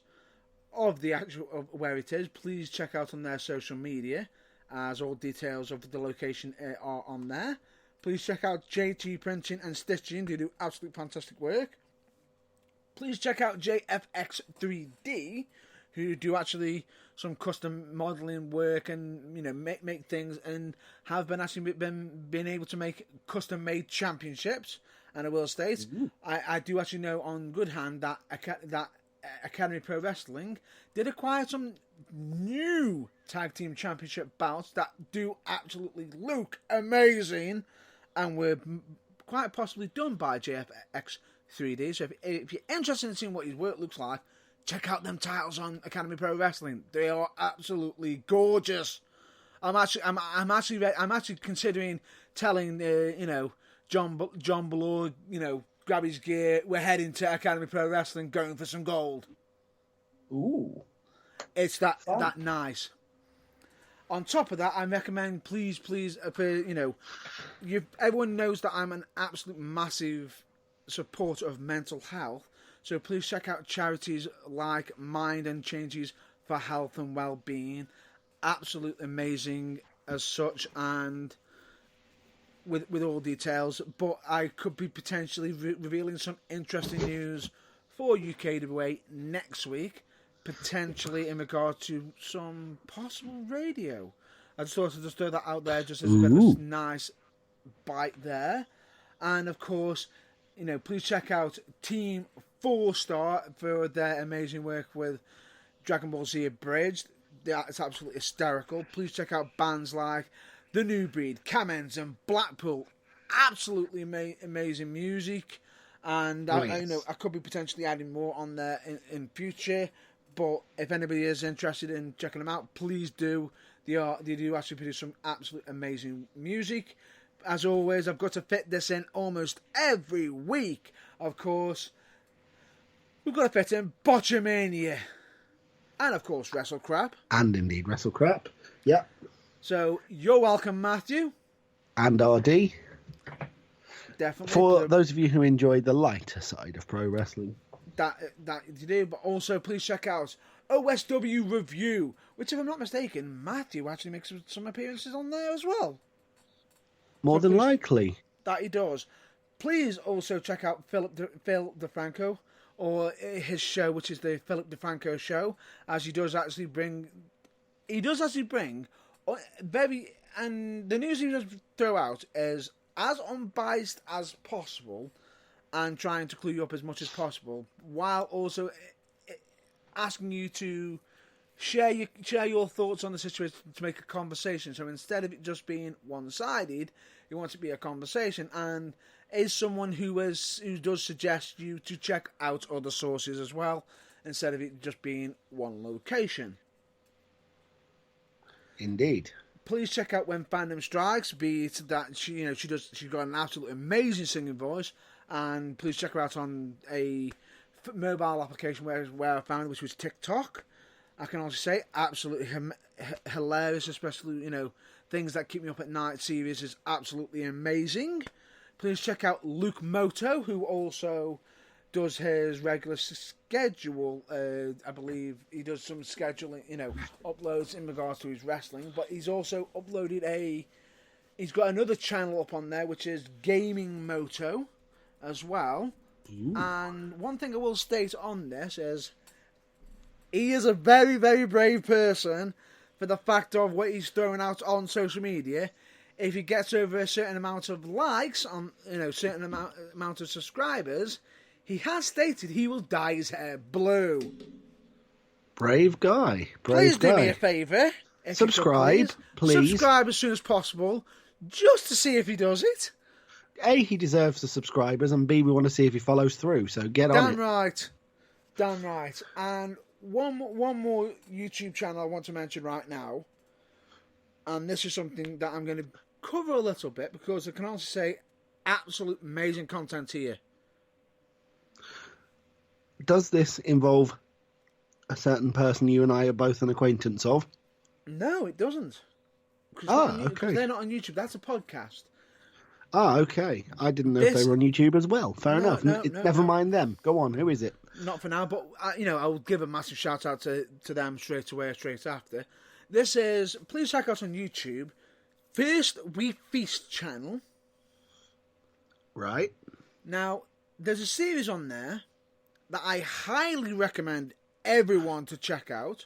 Speaker 1: of the actual of where it is, please check out on their social media, as all details of the location are on there. Please check out JT Printing and Stitching. They do absolutely fantastic work. Please check out JFX 3D, who do actually some custom modeling work and make things, and have been able to make custom made championships. And I will state, I do actually know on good hand that Academy Pro Wrestling did acquire some new tag team championship bouts that do absolutely look amazing, and were quite possibly done by JFX 3D. So if you're interested in seeing what his work looks like, check out them titles on Academy Pro Wrestling. They are absolutely gorgeous. I'm actually considering telling John Ballor, grab his gear. We're heading to Academy Pro Wrestling, going for some gold.
Speaker 2: Ooh,
Speaker 1: it's that nice. On top of that, I recommend please, everyone knows that I'm an absolute massive supporter of mental health. So please check out charities like Mind and Changes for Health and Wellbeing. Absolutely amazing as such, and with all details. But I could be potentially revealing some interesting news for UKWA next week, potentially in regard to some possible radio. I just thought I'd just throw that out there just as a bit of a nice bite there. And of course, please check out Team 4-Star for their amazing work with Dragon Ball Z Abridged. It's absolutely hysterical. Please check out bands like The New Breed, Kamens, and Blackpool. Absolutely amazing music. And I could be potentially adding more on there in future. But if anybody is interested in checking them out, please do. They do actually produce some absolute amazing music. As always, I've got to fit this in almost every week. Of course, we've got to fit in Botchamania. And of course, Wrestle Crap.
Speaker 2: And indeed, Wrestle Crap. Yep.
Speaker 1: So, you're welcome, Matthew.
Speaker 2: And RD.
Speaker 1: Definitely.
Speaker 2: For those of you who enjoy the lighter side of pro wrestling.
Speaker 1: That you do, but also please check out OSW Review, which, if I'm not mistaken, Matthew actually makes some appearances on there as well.
Speaker 2: More than likely.
Speaker 1: That he does. Please also check out Phil DeFranco, or his show, which is the Philip DeFranco Show, as he does actually bring very, and the news he does throw out is as unbiased as possible, and trying to clue you up as much as possible, while also asking you to share your thoughts on the situation to make a conversation. So instead of it just being one-sided, you want it to be a conversation, and is someone who does suggest you to check out other sources as well, instead of it just being one location.
Speaker 2: Indeed.
Speaker 1: Please check out When Fandom Strikes, be it that she's got an absolutely amazing singing voice, and please check her out on a mobile application where I found it, which was TikTok. I can also say absolutely hilarious, especially things that keep me up at night series is absolutely amazing. Please check out Luke Moto, who also does his regular schedule. I believe he does some scheduling, uploads in regards to his wrestling. But he's also uploaded he's got another channel up on there, which is Gaming Moto as well. Ooh. And one thing I will state on this is he is a very, very brave person for the fact of what he's throwing out on social media. If he gets over a certain amount of likes on, certain amount of subscribers, he has stated he will dye his hair blue.
Speaker 2: Brave guy.
Speaker 1: Please do me a favour.
Speaker 2: Subscribe, please.
Speaker 1: Subscribe as soon as possible, just to see if he does it.
Speaker 2: A, he deserves the subscribers, and B, we want to see if he follows through. So get on it.
Speaker 1: Damn right. And one more YouTube channel I want to mention right now, and this is something that I'm going to cover a little bit because I can also say absolute amazing content here.
Speaker 2: Does this involve a certain person you and I are both an acquaintance of?
Speaker 1: No, it doesn't.
Speaker 2: Okay.
Speaker 1: They're not on YouTube. That's a podcast.
Speaker 2: Okay. I didn't know if they were on YouTube as well. Fair enough. Never mind them. Go on. Who is it?
Speaker 1: Not for now, but I will give a massive shout out to them straight away, straight after. This is, please check out on YouTube, First We Feast channel.
Speaker 2: Right.
Speaker 1: Now, there's a series on there that I highly recommend everyone to check out.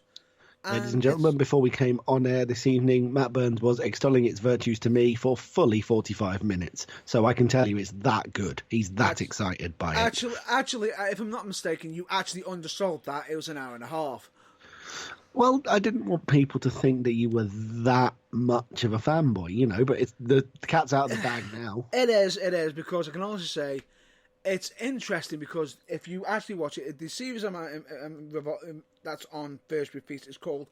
Speaker 2: Ladies and gentlemen, before we came on air this evening, Matt Burns was extolling its virtues to me for fully 45 minutes. So I can tell you it's that good. He's that excited by it.
Speaker 1: Actually, if I'm not mistaken, you actually undersold that. It was an hour and a half.
Speaker 2: Well, I didn't want people to think that you were that much of a fanboy, you know, but it's the cat's out of the bag now.
Speaker 1: It is, because I can honestly say it's interesting because if you actually watch it, the series that's on First Repeat is called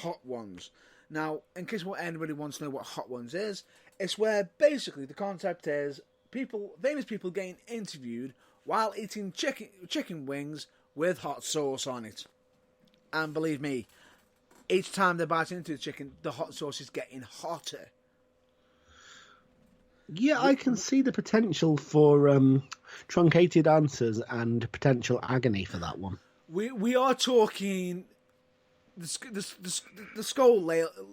Speaker 1: Hot Ones. Now, in case anybody wants to know what Hot Ones is, it's where basically the concept is famous people getting interviewed while eating chicken wings with hot sauce on it. And believe me, each time they bite into the chicken, the hot sauce is getting hotter.
Speaker 2: Yeah, I can see the potential for truncated answers and potential agony for that one.
Speaker 1: We are talking the skull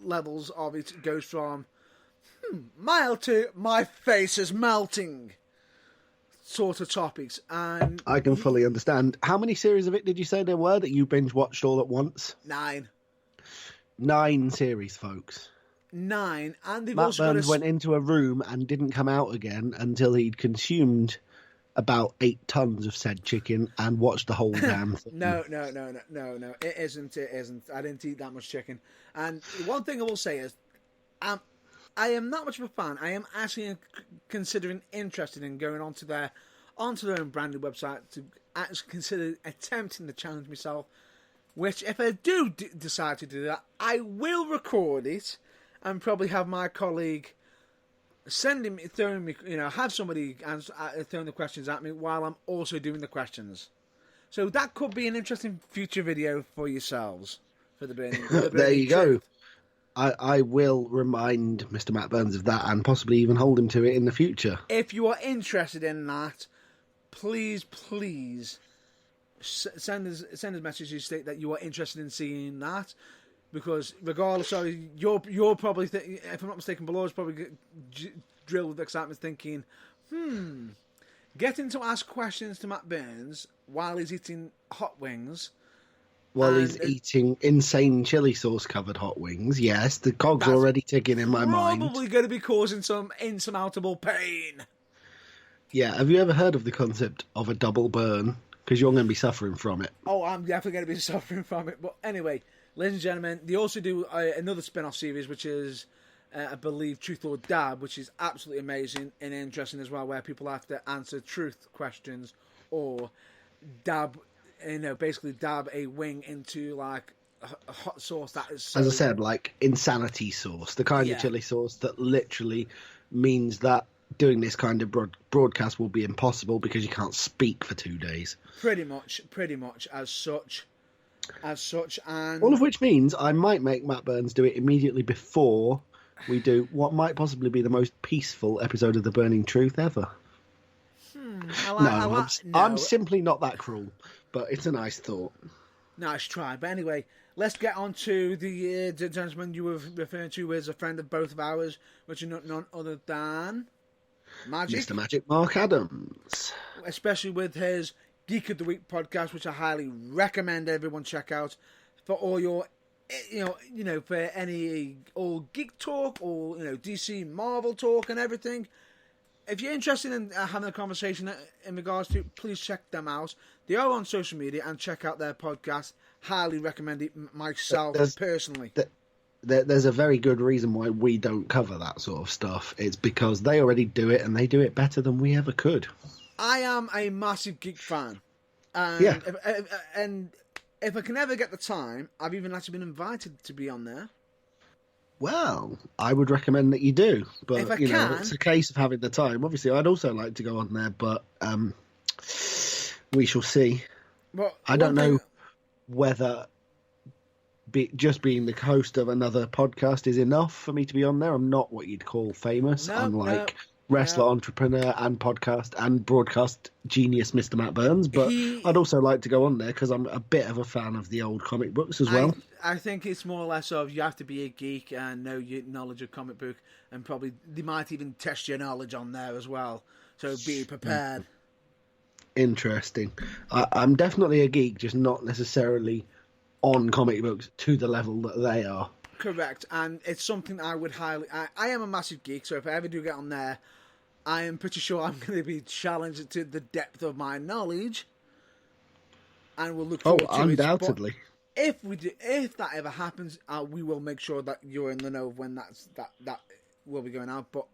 Speaker 1: levels of it goes from mild to my face is melting sort of topics, and
Speaker 2: I can fully understand. How many series of it did you say there were that you binge watched all at once?
Speaker 1: 9.
Speaker 2: 9 series, folks.
Speaker 1: 9, and they've
Speaker 2: Matt
Speaker 1: also
Speaker 2: Burns went into a room and didn't come out again until he'd consumed about 8 tons of said chicken and watched the whole damn thing.
Speaker 1: No. It isn't. I didn't eat that much chicken. And one thing I will say is, I am not much of a fan. I am actually interested in going onto their own branded website to actually consider attempting to challenge myself. Which, if I do decide to do that, I will record it and probably have my colleague have somebody throwing the questions at me while I'm also doing the questions. So that could be an interesting future video for yourselves for the burning.
Speaker 2: There you go. I will remind Mr. Matt Burns of that and possibly even hold him to it in the future.
Speaker 1: If you are interested in that, please send us messages state that you are interested in seeing that, because regardless, you're probably if I'm not mistaken, below is probably drilled with excitement, thinking, getting to ask questions to Matt Burns while he's eating hot wings.
Speaker 2: While he's eating insane chili sauce covered hot wings, yes, the cogs are already ticking in my mind.
Speaker 1: Probably going to be causing some insurmountable pain.
Speaker 2: Yeah, have you ever heard of the concept of a double burn? Because you're going to be suffering from it.
Speaker 1: Oh, I'm definitely going to be suffering from it. But anyway, ladies and gentlemen, they also do another spin-off series, which is, I believe, Truth or Dab, which is absolutely amazing and interesting as well, where people have to answer truth questions or basically dab a wing into like a hot sauce that is so...
Speaker 2: As I said, like insanity sauce, the kind of chili sauce that literally means that doing this kind of broadcast will be impossible because you can't speak for 2 days. Pretty
Speaker 1: much as such, and
Speaker 2: all of which means I might make Matt Burns do it immediately before we do what might possibly be the most peaceful episode of The Burning Truth ever. I'm simply not that cruel, but it's a nice thought.
Speaker 1: Nice try. But anyway, let's get on to the gentleman you were referring to as a friend of both of ours, which is none other than Magic.
Speaker 2: Mr. Magic Mark Adams.
Speaker 1: Especially with his Geek of the Week podcast, which I highly recommend everyone check out for all your, for any all geek talk or, DC Marvel talk and everything. If you're interested in having a conversation in regards to, please check them out. They are on social media and check out their podcast. Highly recommend it myself personally.
Speaker 2: There's a very good reason why we don't cover that sort of stuff. It's because they already do it and they do it better than we ever could.
Speaker 1: I am a massive geek fan.
Speaker 2: Yeah.
Speaker 1: And if I can ever get the time, I've even actually been invited to be on there.
Speaker 2: Well, I would recommend that you do, but
Speaker 1: if I can,
Speaker 2: it's a case of having the time. Obviously, I'd also like to go on there, but we shall see.
Speaker 1: Well,
Speaker 2: I don't know whether just being the host of another podcast is enough for me to be on there. I'm not what you'd call famous, unlike wrestler, entrepreneur, and podcast and broadcast genius Mr. Matt Burns, but I'd also like to go on there because I'm a bit of a fan of the old comic books as well.
Speaker 1: I think it's more or less of you have to be a geek and know your knowledge of comic book, and probably they might even test your knowledge on there as well, so be prepared.
Speaker 2: Interesting. I'm definitely a geek, just not necessarily on comic books to the level that they are.
Speaker 1: Correct, and it's something I would highly... I am a massive geek, so if I ever do get on there, I am pretty sure I'm going to be challenged to the depth of my knowledge, and we'll look forward to
Speaker 2: undoubtedly.
Speaker 1: it. If that ever happens, we will make sure that you're in the know of when that will be going out. But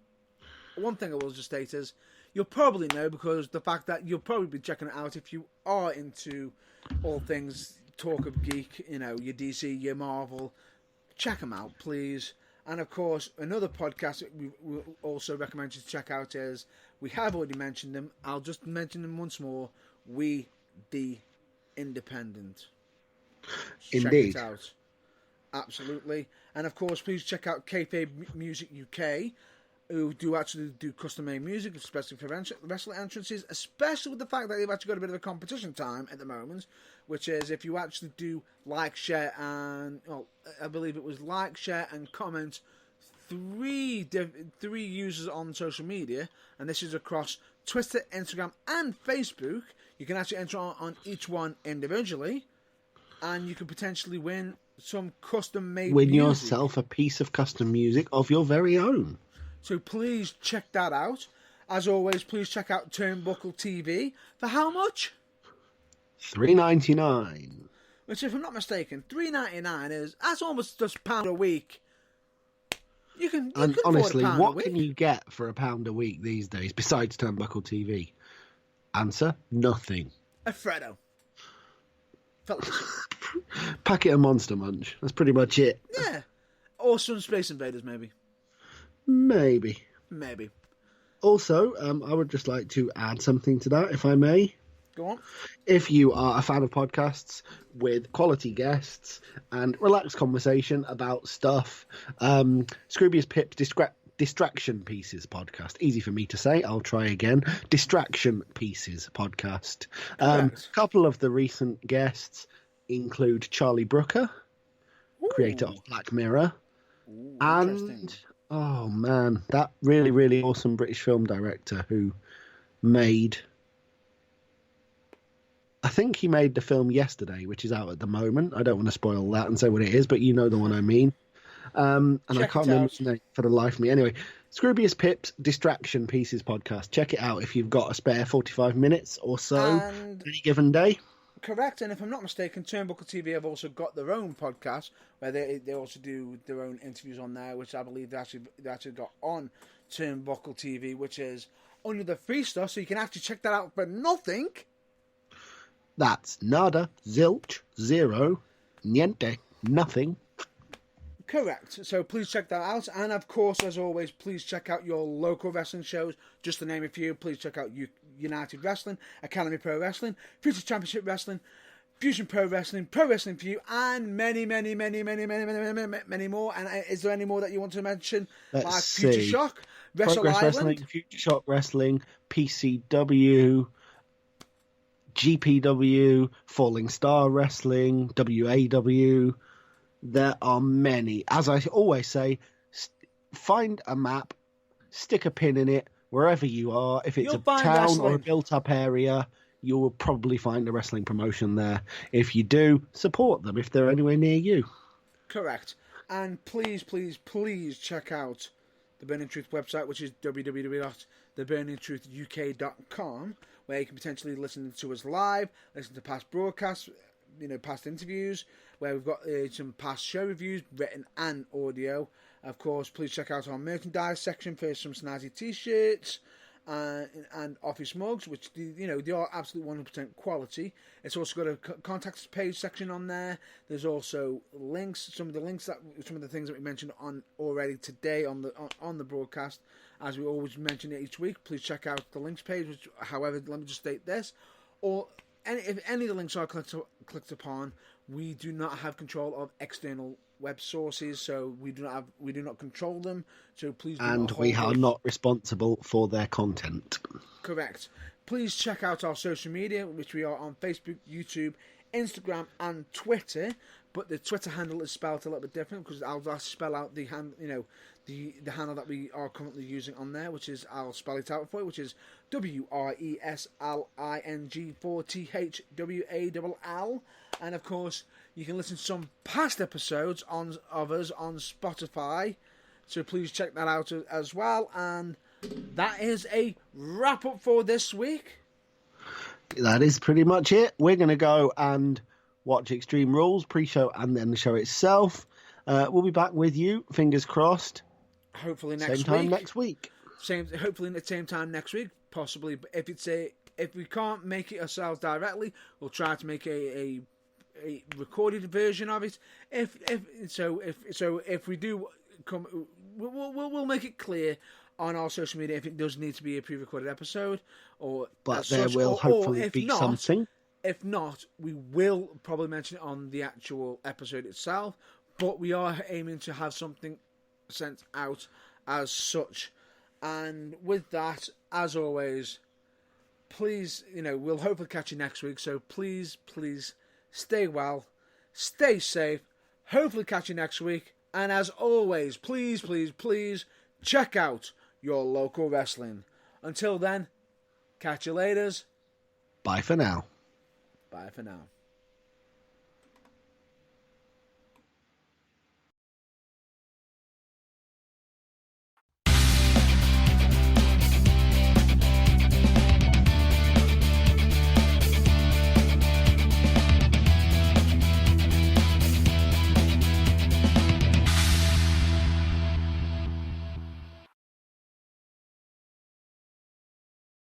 Speaker 1: one thing I will just state is, you'll probably know, because the fact that you'll probably be checking it out if you are into all things talk of geek, you know, your DC, your Marvel. Check them out, please. And of course, another podcast that we also recommend you to check out is, we have already mentioned them, I'll just mention them once more, We the Independent.
Speaker 2: Indeed.
Speaker 1: Check it out. Absolutely. And of course, please check out Kayfabe Music UK, who do actually do custom-made music, especially for wrestling entrances, especially with the fact that they've actually got a bit of a competition time at the moment, which is if you actually do like, share, and... well, I believe it was like, share, and comment three users on social media, and this is across Twitter, Instagram, and Facebook. You can actually enter on each one individually, and you can potentially win some custom-made
Speaker 2: Win
Speaker 1: music.
Speaker 2: yourself a piece of custom music of your very own.
Speaker 1: So please check that out. As always, please check out Turnbuckle TV. For how much?
Speaker 2: $3.99.
Speaker 1: Which, if I'm not mistaken, $3.99 that's almost just £1 a week. You can
Speaker 2: Honestly,
Speaker 1: afford
Speaker 2: what can you get for £1 a week these days besides Turnbuckle TV? Answer: nothing.
Speaker 1: A Freddo. Felt
Speaker 2: Packet of Monster Munch. That's pretty much it.
Speaker 1: yeah. Or some Space Invaders, maybe.
Speaker 2: Maybe.
Speaker 1: Also,
Speaker 2: I would just like to add something to that, if I may.
Speaker 1: Go on.
Speaker 2: If you are a fan of podcasts with quality guests and relaxed conversation about stuff, Scroobius Pip's Distraction Pieces podcast. Easy for me to say. I'll try again. Distraction Pieces podcast. A couple of the recent guests include Charlie Brooker, creator of Black Mirror, and... oh man, that really, really awesome British film director who made... I think he made the film Yesterday, which is out at the moment. I don't want to spoil that and say what it is, but you know the one I mean. And I can't remember his name for the life of me. Anyway, Scroobius Pip's Distraction Pieces podcast. Check it out if you've got a spare 45 minutes or so any given day.
Speaker 1: Correct, and if I'm not mistaken, Turnbuckle TV have also got their own podcast where they also do their own interviews on there, which I believe they actually got on Turnbuckle TV, which is under the free stuff, so you can actually check that out for nothing.
Speaker 2: That's nada, zilch, zero, niente, nothing.
Speaker 1: Correct. So please check that out, and of course, as always, please check out your local wrestling shows. Just to name a few, please check out United Wrestling, Academy Pro Wrestling, Future Championship Wrestling, Fusion Pro Wrestling for You, and many more. And is there any more that you want to mention?
Speaker 2: Let's see.
Speaker 1: Future Shock,
Speaker 2: Progress Wrestling, Future Shock Wrestling, PCW, GPW, Falling Star Wrestling, WAW. There are many. As I always say, find a map, stick a pin in it, wherever you are. If it's a town or a built-up area, you will probably find a wrestling promotion there. If you do, support them if they're anywhere near you.
Speaker 1: Correct. And please check out the Burning Truth website, which is www.theburningtruthuk.com, where you can potentially listen to us live, listen to past broadcasts, past interviews, where we've got some past show reviews, written and audio. Of course, please check out our merchandise section for some snazzy t-shirts and office mugs, which they are absolute 100% quality. It's also got a contact page section on there. There's also links, some of the things that we mentioned on already today on the broadcast. As we always mention it each week, please check out the links page. Which, however, let me just state this: if any of the links are clicked upon, we do not have control of external web sources, so we do not control them. So please do
Speaker 2: and we are not responsible for their content.
Speaker 1: Correct. Please check out our social media, which we are on Facebook, YouTube, Instagram and Twitter, but the Twitter handle is spelled a little bit different because I'll spell out the the handle that we are currently using on there, which is, I'll spell it out for you, which is WRESLING4THWALL. And of course, you can listen to some past episodes of us on Spotify, so please check that out as well. And that is a wrap up for this week.
Speaker 2: That is pretty much it. We're going to go and watch Extreme Rules pre-show and then the show itself. We'll be back with you, fingers crossed.
Speaker 1: Hopefully next week.
Speaker 2: Same time next week.
Speaker 1: Hopefully at the same time next week, possibly. But if we can't make it ourselves directly, we'll try to make a recorded version of it. If we do come, we'll make it clear on our social media if it does need to be a pre-recorded episode,
Speaker 2: but there will hopefully be something.
Speaker 1: If not, we will probably mention it on the actual episode itself. But we are aiming to have something sent out as such. And with that, as always, please, we'll hopefully catch you next week. So please stay well, stay safe. Hopefully catch you next week. And as always, please check out your local wrestling. Until then, catch you later.
Speaker 2: Bye for now.
Speaker 1: Bye for now.